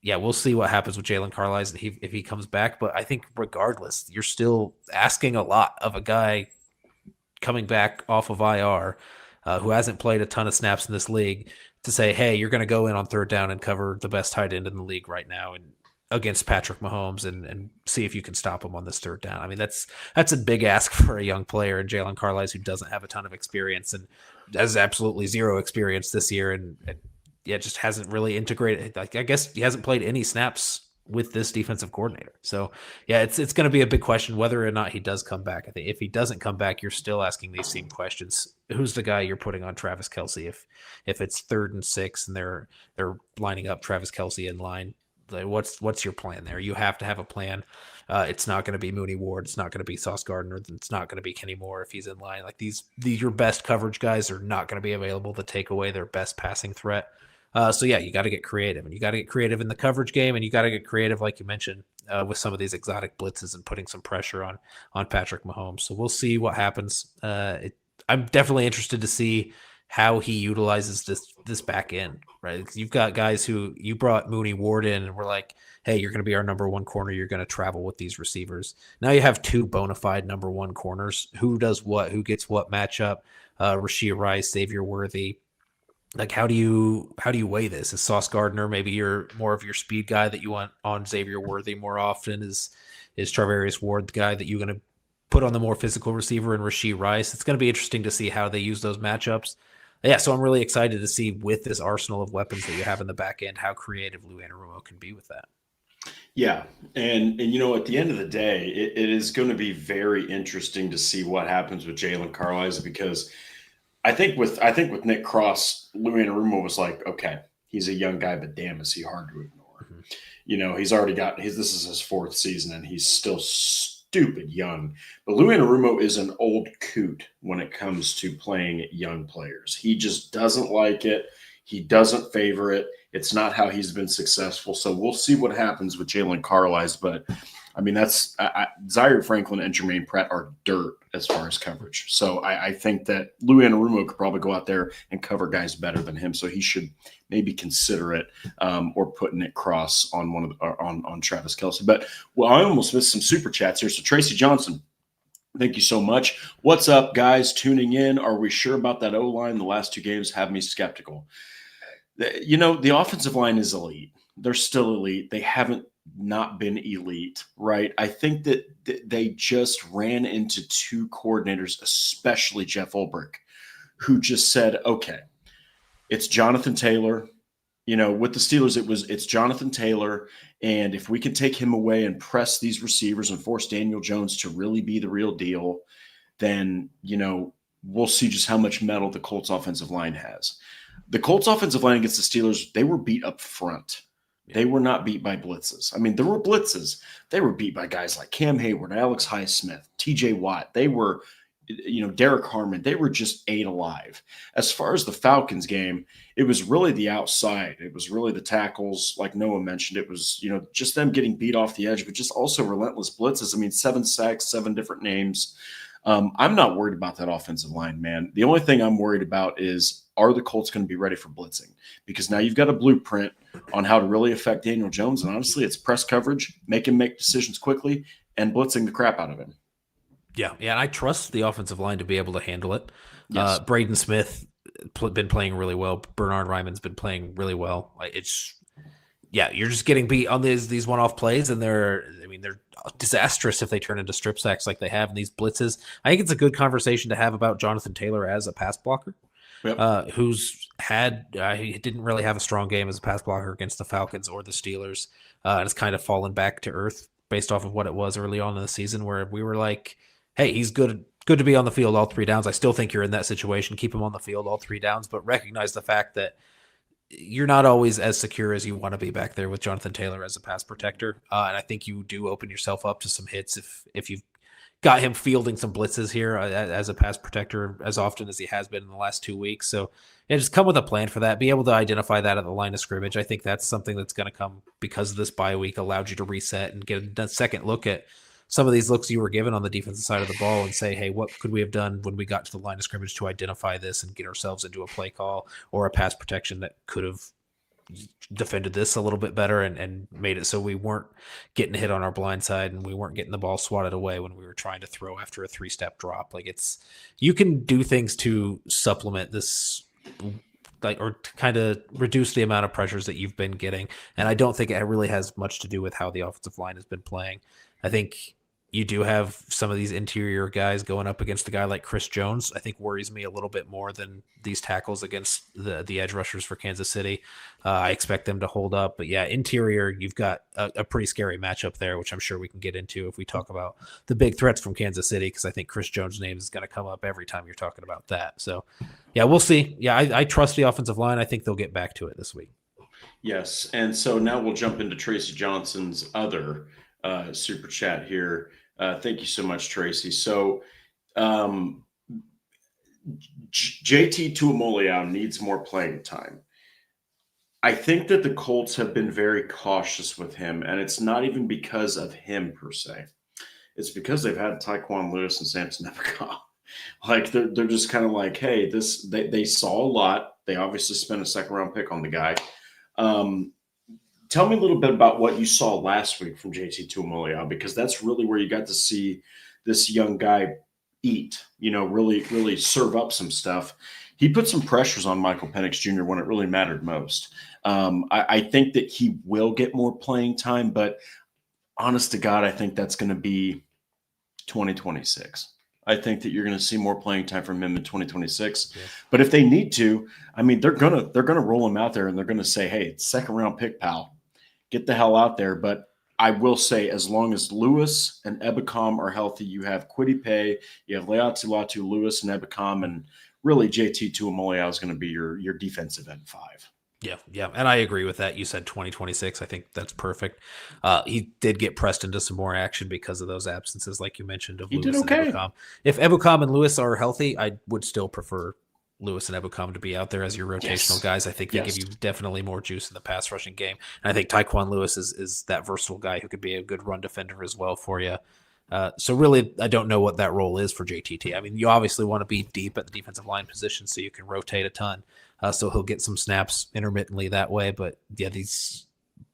yeah, we'll see what happens with Jalen Carlisle if he comes back. But I think regardless, you're still asking a lot of a guy coming back off of IR, who hasn't played a ton of snaps in this league, to say, hey, you're going to go in on third down and cover the best tight end in the league right now and against Patrick Mahomes and see if you can stop him on this third down. I mean, that's a big ask for a young player, and Jalen Carlisle, who doesn't have a ton of experience and has absolutely zero experience this year, and yeah, just hasn't really integrated. Like, I guess he hasn't played any snaps with this defensive coordinator. So yeah, it's going to be a big question whether or not he does come back. I think if he doesn't come back, you're still asking these same questions. Who's the guy you're putting on Travis Kelce if it's 3rd and 6 and they're lining up Travis Kelce in line? Like, what's your plan there? You have to have a plan. It's not going to be Mooney Ward. It's not going to be Sauce Gardner. It's not going to be Kenny Moore if he's in line. Like these your best coverage guys are not going to be available to take away their best passing threat. So yeah, you got to get creative, and you got to get creative in the coverage game, and you got to get creative, like you mentioned, with some of these exotic blitzes and putting some pressure on Patrick Mahomes. So we'll see what happens. I'm definitely interested to see how he utilizes this back end, right? Because you've got guys who you brought Mooney Ward in, and we're like, hey, you're going to be our number one corner. You're going to travel with these receivers. Now you have 2 bona fide number one corners. Who does what? Who gets what matchup? Rashee Rice, Xavier Worthy. Like, how do you weigh this? Is Sauce Gardner maybe you're more of your speed guy that you want on Xavier Worthy more often? Is Charvarius Ward the guy that you're going to put on the more physical receiver in Rashee Rice? It's going to be interesting to see how they use those matchups. Yeah, so I'm really excited to see with this arsenal of weapons that you have in the back end, how creative Lou Anarumo can be with that. Yeah, and at the end of the day, it is going to be very interesting to see what happens with Jalen Carlisle, because I think with Nick Cross, Lou Anarumo was like, okay, he's a young guy, but damn, is he hard to ignore. Mm-hmm. He's already this is his 4th season, and he's still stupid young. But Lou Anarumo is an old coot when it comes to playing young players. He just doesn't like it. He doesn't favor it. It's not how he's been successful. So we'll see what happens with Jalen Carlisle. But I mean, Zaire Franklin and Jermaine Pratt are dirt as far as coverage. So I think that Lou Anarumo could probably go out there and cover guys better than him. So he should maybe consider it, or putting it cross on on Travis Kelce. But I almost missed some super chats here. So Tracy Johnson, thank you so much. What's up, guys? Tuning in. Are we sure about that O-line? The last 2 games have me skeptical. The offensive line is elite. They're still elite. They haven't not been elite, right? I think that they just ran into 2 coordinators, especially Jeff Ulbrich, who just said, okay, it's Jonathan Taylor. With the Steelers, it's Jonathan Taylor, and if we can take him away and press these receivers and force Daniel Jones to really be the real deal, then, we'll see just how much metal the Colts offensive line has. The Colts offensive line against the Steelers, they were beat up front. They were not beat by blitzes. I mean, there were blitzes. They were beat by guys like Cam Hayward, Alex Highsmith, TJ Watt. They were, Derek Harmon. They were just ate alive. As far as the Falcons game, it was really the outside. It was really the tackles, like Noah mentioned. It was, just them getting beat off the edge, but just also relentless blitzes. I mean, 7 sacks, 7 different names. I'm not worried about that offensive line, man. The only thing I'm worried about is, are the Colts going to be ready for blitzing? Because now you've got a blueprint on how to really affect Daniel Jones. And honestly, it's press coverage, make him make decisions quickly, and blitzing the crap out of him. Yeah. And I trust the offensive line to be able to handle it. Yes. Braden Smith been playing really well. Bernard Ryman's been playing really well. You're just getting beat on these one-off plays, and they're disastrous if they turn into strip sacks like they have in these blitzes. I think it's a good conversation to have about Jonathan Taylor as a pass blocker. Yep. Who's he didn't really have a strong game as a pass blocker against the Falcons or the Steelers, and it's kind of fallen back to earth based off of what it was early on in the season, where we were like, hey, he's good to be on the field all 3 downs. I still think you're in that situation. Keep him on the field all 3 downs, but recognize the fact that you're not always as secure as you want to be back there with Jonathan Taylor as a pass protector. And I think you do open yourself up to some hits if you've got him fielding some blitzes here as a pass protector as often as he has been in the last 2 weeks. So just come with a plan for that. Be able to identify that at the line of scrimmage. I think that's something that's going to come because of this bye week, allowed you to reset and get a second look at some of these looks you were given on the defensive side of the ball and say, hey, what could we have done when we got to the line of scrimmage to identify this and get ourselves into a play call or a pass protection that could have defended this a little bit better and made it so we weren't getting hit on our blind side and we weren't getting the ball swatted away when we were trying to throw after a 3-step drop. Like you can do things to supplement this, like, or to kind of reduce the amount of pressures that you've been getting. And I don't think it really has much to do with how the offensive line has been playing. I think you do have some of these interior guys going up against a guy like Chris Jones. I think worries me a little bit more than these tackles against the edge rushers for Kansas City. I expect them to hold up, but yeah, interior, you've got a pretty scary matchup there, which I'm sure we can get into if we talk about the big threats from Kansas City, because I think Chris Jones' name is going to come up every time you're talking about that. So yeah, we'll see. Yeah, I trust the offensive line. I think they'll get back to it this week. Yes. And so now we'll jump into Tracy Johnson's other super chat here. Thank you so much, Tracy. So JT Tuimoloau needs more playing time. I think that the Colts have been very cautious with him, and it's not even because of him per se. It's because they've had Tyquan Lewis and Samson Ebukam. Like they're just kind of like, hey, they saw a lot. They obviously spent a second-round pick on the guy. Tell me a little bit about what you saw last week from JT Tuimoloau, because that's really where you got to see this young guy eat, really, really serve up some stuff. He put some pressures on Michael Penix Jr. when it really mattered most. I think that he will get more playing time, but honest to God, I think that's going to be 2026. I think that you're going to see more playing time from him in 2026. Yeah. But if they need to, I mean, they're gonna roll him out there and they're going to say, hey, second round pick, pal. Get the hell out there. But I will say, as long as Lewis and Ebukam are healthy, you have Kwity Paye, you have Leatu Latu, Lewis and Ebukam, and really JT Tuimoloau is going to be your defensive end 5. Yeah. And I agree with that. You said 2026. I think that's perfect. He did get pressed into some more action because of those absences, like you mentioned, of Lewis and Ebukam. If Ebukam and Lewis are healthy, I would still prefer Lewis and Ebukam to be out there as your rotational guys. I think they give you definitely more juice in the pass rushing game. And I think Tyquan Lewis is that versatile guy who could be a good run defender as well for you. So really, I don't know what that role is for JTT. I mean, you obviously want to be deep at the defensive line position so you can rotate a ton. So he'll get some snaps intermittently that way. But yeah, these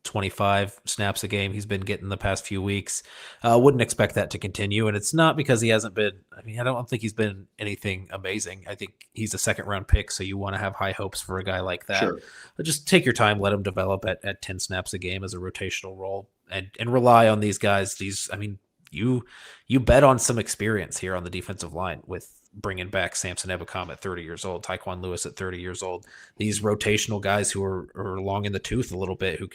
25 snaps a game he's been getting the past few weeks. Wouldn't expect that to continue. And it's not because he hasn't been, I don't think he's been anything amazing. I think he's a second round pick, so you want to have high hopes for a guy like that. Sure. But just take your time, let him develop at 10 snaps a game as a rotational role and rely on these guys. You bet on some experience here on the defensive line with bringing back Samson Ebukam at 30 years old, Tyquan Lewis at 30 years old, these rotational guys who are long in the tooth a little bit, who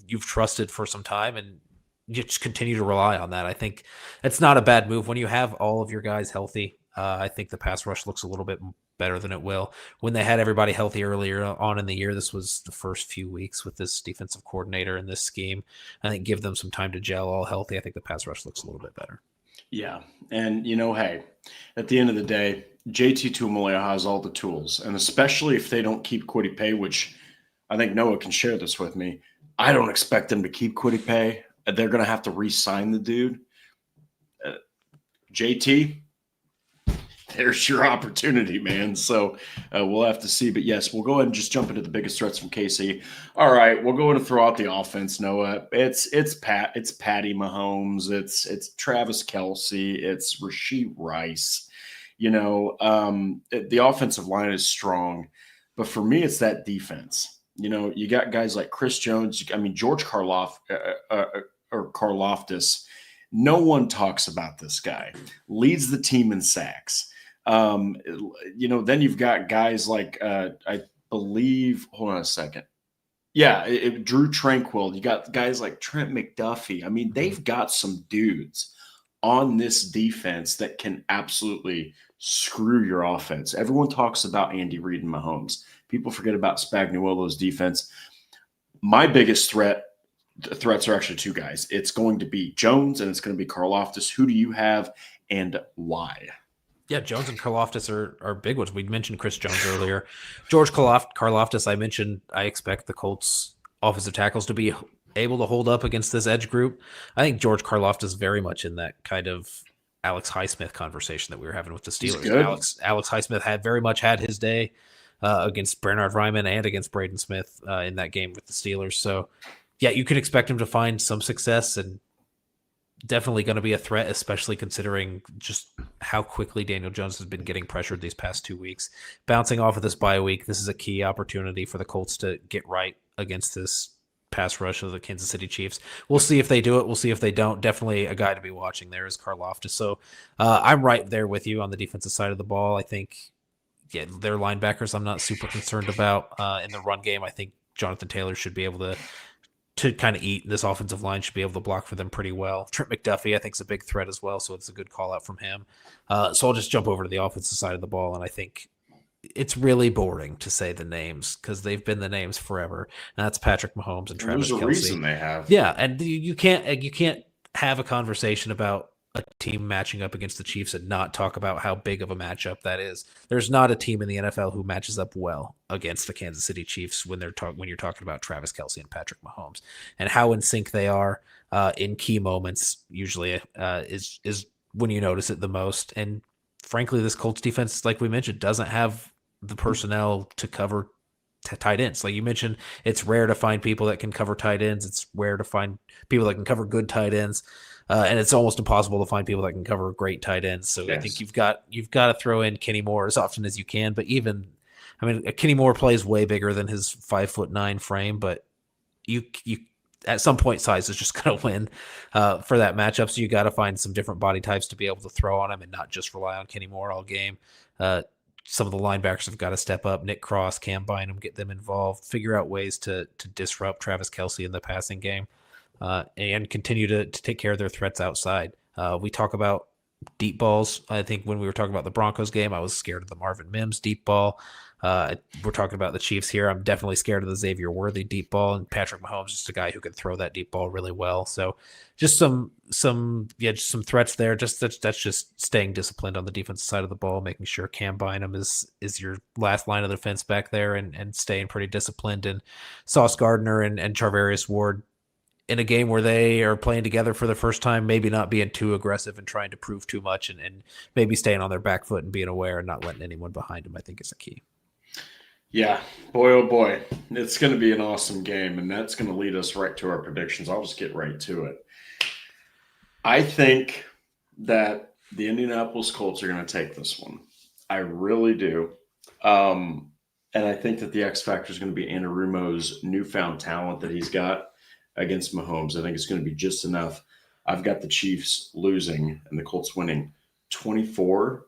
you've trusted for some time, and you just continue to rely on that. I think it's not a bad move when you have all of your guys healthy. I think the pass rush looks a little bit better than it will. When they had everybody healthy earlier on in the year, this was the first few weeks with this defensive coordinator and this scheme. I think give them some time to gel all healthy. I think the pass rush looks a little bit better. Yeah. And, hey, at the end of the day, JT Tuimoloau has all the tools. And especially if they don't keep Kwity Paye, which I think Noah can share this with me, I don't expect them to keep Kwity Paye. They're going to have to re-sign the dude. JT, there's your opportunity, man. So we'll have to see. But yes, we'll go ahead and just jump into the biggest threats from KC. All right, we're going to throw out the offense, Noah. It's Patty Mahomes. It's Travis Kelce. It's Rashee Rice. The offensive line is strong, but for me, it's that defense. You got guys like Chris Jones. George Karlaftis. No one talks about this guy. Leads the team in sacks. Then you've got guys like I believe. Hold on a second. Yeah, Drew Tranquill. You got guys like Trent McDuffie. They've got some dudes on this defense that can absolutely screw your offense. Everyone talks about Andy Reid and Mahomes. People forget about Spagnuolo's defense. My biggest threats are actually two guys. It's going to be Jones and it's going to be Karlaftis. Who do you have and why? Yeah, Jones and Karlaftis are big ones. We mentioned Chris Jones earlier. George Karlaftis, I mentioned I expect the Colts offensive tackles to be able to hold up against this edge group. I think George Karlaftis very much in that kind of Alex Highsmith conversation that we were having with the Steelers. Alex Highsmith had very much had his day against Bernard Ryman and against Braden Smith in that game with the Steelers. So, yeah, you can expect him to find some success and definitely going to be a threat, especially considering just how quickly Daniel Jones has been getting pressured these past 2 weeks. Bouncing off of this bye week, this is a key opportunity for the Colts to get right against this pass rush of the Kansas City Chiefs. We'll see if they do it. We'll see if they don't. Definitely a guy to be watching there is Karlaftis. So I'm right there with you on the defensive side of the ball. I think, yeah, their linebackers I'm not super concerned about. In the run game, I think Jonathan Taylor should be able to kind of eat. This offensive line should be able to block for them pretty well. Trent McDuffie, I think, is a big threat as well, so it's a good call out from him. So I'll just jump over to the offensive side of the ball, and I think it's really boring to say the names because they've been the names forever. And that's Patrick Mahomes and Travis There's a Kelce. reason they have. Yeah, and you can't have a conversation about a team matching up against the Chiefs and not talk about how big of a matchup that is. There's not a team in the NFL who matches up well against the Kansas City Chiefs when you're talking about Travis Kelce and Patrick Mahomes, and how in sync they are in key moments. Usually, is when you notice it the most. And frankly, this Colts defense, like we mentioned, doesn't have the personnel to cover tight ends. Like you mentioned, it's rare to find people that can cover tight ends. It's rare to find people that can cover good tight ends. And it's almost impossible to find people that can cover great tight ends. So yes. I think you've got to throw in Kenny Moore as often as you can. But even, I mean, Kenny Moore plays way bigger than his 5'9" frame, but you at some point size is just going to win for that matchup. So you got to find some different body types to be able to throw on him and not just rely on Kenny Moore all game. Some of the linebackers have got to step up. Nick Cross, Cam Bynum, get them involved, figure out ways to disrupt Travis Kelce in the passing game. And continue to take care of their threats outside. We talk about deep balls. I think when we were talking about the Broncos game, I was scared of the Marvin Mims deep ball. We're talking about the Chiefs here. I'm definitely scared of the Xavier Worthy deep ball, and Patrick Mahomes is just a guy who can throw that deep ball really well. So just some threats there. That's just staying disciplined on the defensive side of the ball, making sure Cam Bynum is your last line of defense back there and staying pretty disciplined. And Sauce Gardner and Charvarius Ward, in a game where they are playing together for the first time, maybe not being too aggressive and trying to prove too much, and maybe staying on their back foot and being aware and not letting anyone behind them, I think is the key. Yeah, boy, oh boy. It's going to be an awesome game, and that's going to lead us right to our predictions. I'll just get right to it. I think that the Indianapolis Colts are going to take this one. I really do. And I think that the X factor is going to be Anarumo's newfound talent that he's got against Mahomes. I think it's going to be just enough. I've got the Chiefs losing and the Colts winning 24-23.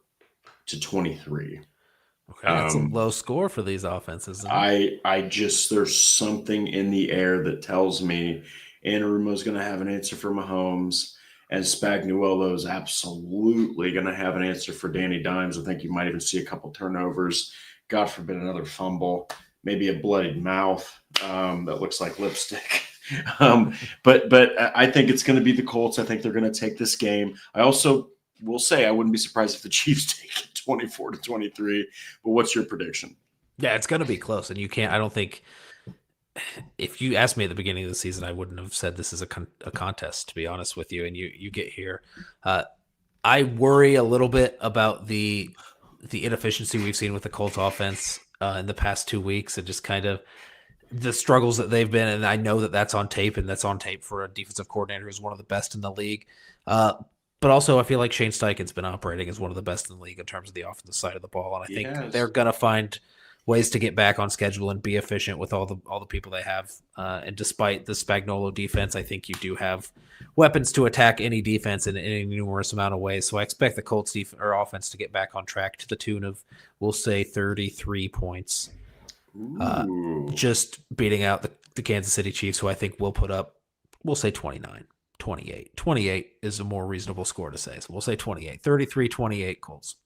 Okay, that's a low score for these offenses. I just, there's something in the air that tells me Anarumo's going to have an answer for Mahomes, and Spagnuolo is absolutely going to have an answer for Danny Dimes. I think you might even see a couple turnovers. God forbid another fumble, maybe a bloodied mouth that looks like lipstick. But I think it's going to be the Colts. I think they're going to take this game. I also will say I wouldn't be surprised if the Chiefs take it 24-23. But what's your prediction? Yeah, it's going to be close. And I don't think, if you asked me at the beginning of the season, I wouldn't have said this is a contest, to be honest with you. And you get here. I worry a little bit about the inefficiency we've seen with the Colts offense in the past 2 weeks, and just kind of the struggles that they've been. And I know that that's on tape, and that's on tape for a defensive coordinator who's one of the best in the league. But also I feel like Shane Steichen's been operating as one of the best in the league in terms of the offensive side of the ball. And I think they're going to find ways to get back on schedule and be efficient with all the people they have. And despite the Spagnuolo defense, I think you do have weapons to attack any defense in any numerous amount of ways. So I expect the Colts offense to get back on track to the tune of, we'll say, 33 points. Just beating out the Kansas City Chiefs, who I think will put up, we'll say 29, 28. 28 is a more reasonable score to say. So we'll say 28, 33-28 Colts.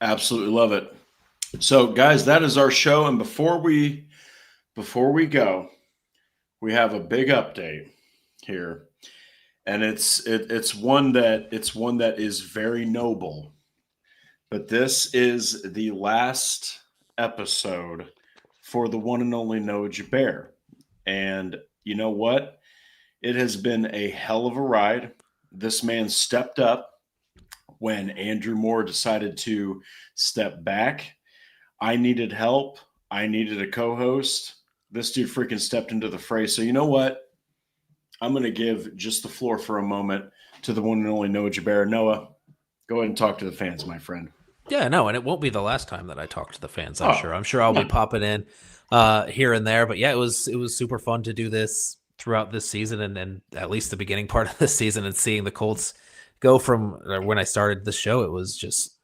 Absolutely love it. So guys, that is our show. And before we go, we have a big update here. And it's one that is very noble. But this is the last episode for the one and only Noah Gebert. And you know what? It has been a hell of a ride. This man stepped up when Andrew Moore decided to step back. I needed help. I needed a co-host. This dude freaking stepped into the fray. So you know what? I'm going to give just the floor for a moment to the one and only Noah Gebert. Noah, go ahead and talk to the fans, my friend. Yeah, no, and it won't be the last time that I talk to the fans. I'm Oh, sure. I'm sure I'll no. be popping in here and there. But yeah, it was super fun to do this throughout this season, and at least the beginning part of the season, and seeing the Colts go from when I started the show, it was just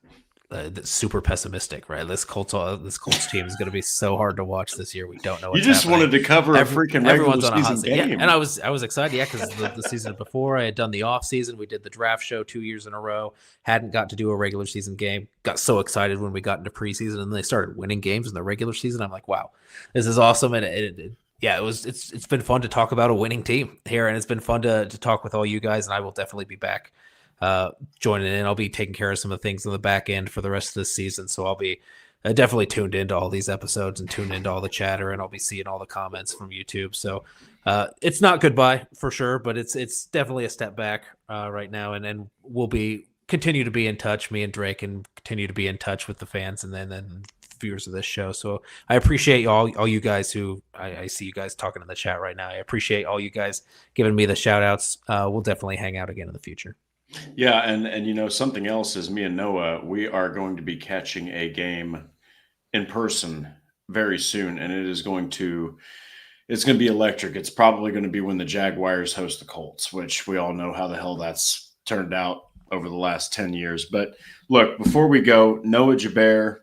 super pessimistic, right? This Colts team is going to be so hard to watch this year. We don't know. What's you just happening. wanted to cover a freaking regular season game. Yeah, and I was excited, yeah, because the season before I had done the off season. We did the draft show 2 years in a row. Hadn't got to do a regular season game. Got so excited when we got into preseason and they started winning games in the regular season. I'm like, wow, this is awesome. And it's been fun to talk about a winning team here, and it's been fun to talk with all you guys. And I will definitely be back joining in. I'll be taking care of some of the things on the back end for the rest of this season. So I'll be definitely tuned into all these episodes and tuned into all the chatter, and I'll be seeing all the comments from YouTube. So it's not goodbye for sure, but it's definitely a step back right now. And we'll continue to be in touch, me and Drake, and continue to be in touch with the fans and then viewers of this show. So I appreciate all you guys who I see you guys talking in the chat right now. I appreciate all you guys giving me the shout outs. We'll definitely hang out again in the future. Yeah, and something else is me and Noah, we are going to be catching a game in person very soon, and it's going to be electric. It's probably going to be when the Jaguars host the Colts, which we all know how the hell that's turned out over the last 10 years. But look, before we go, Noah Gebert,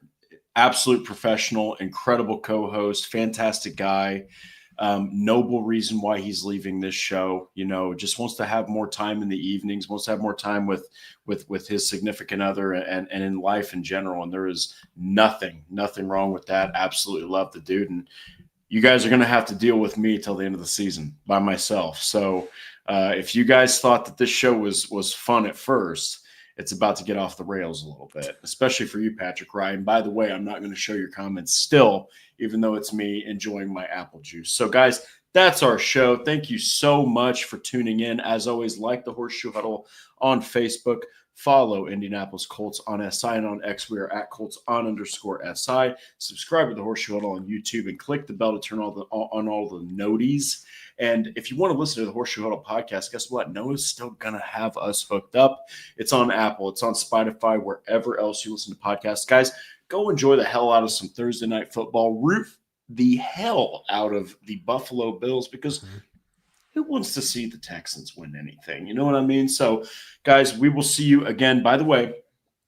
absolute professional, incredible co-host, fantastic guy. Noble reason why he's leaving this show, just wants to have more time in the evenings, wants to have more time with his significant other and in life in general. And there is nothing wrong with that. Absolutely love the dude. And you guys are going to have to deal with me till the end of the season by myself. So if you guys thought that this show was fun at first, it's about to get off the rails a little bit, especially for you, Patrick Ryan. By the way, I'm not going to show your comments still, even though it's me enjoying my apple juice. So, guys, that's our show. Thank you so much for tuning in. As always, like the Horseshoe Huddle on Facebook. Follow Indianapolis Colts on SI, and on X, we are at Colts_SI. Subscribe to the Horseshoe Huddle on YouTube and click the bell to turn on all the noties. And if you want to listen to the Horseshoe Huddle podcast, guess what? Noah's still going to have us hooked up. It's on Apple. It's on Spotify, wherever else you listen to podcasts. Guys, go enjoy the hell out of some Thursday night football. Root the hell out of the Buffalo Bills, because who wants to see the Texans win anything? You know what I mean? So, guys, we will see you again. By the way,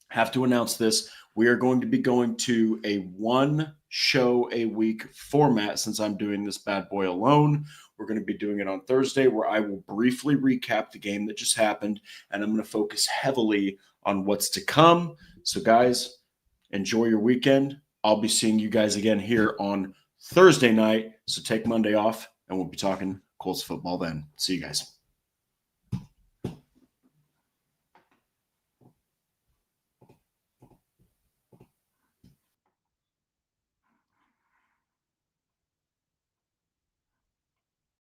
have to announce this. We are going to be going to a one show a week format since I'm doing this bad boy alone. We're going to be doing it on Thursday, where I will briefly recap the game that just happened, and I'm going to focus heavily on what's to come. So, guys, enjoy your weekend. I'll be seeing you guys again here on Thursday night. So take Monday off, and we'll be talking Colts football then. See you guys.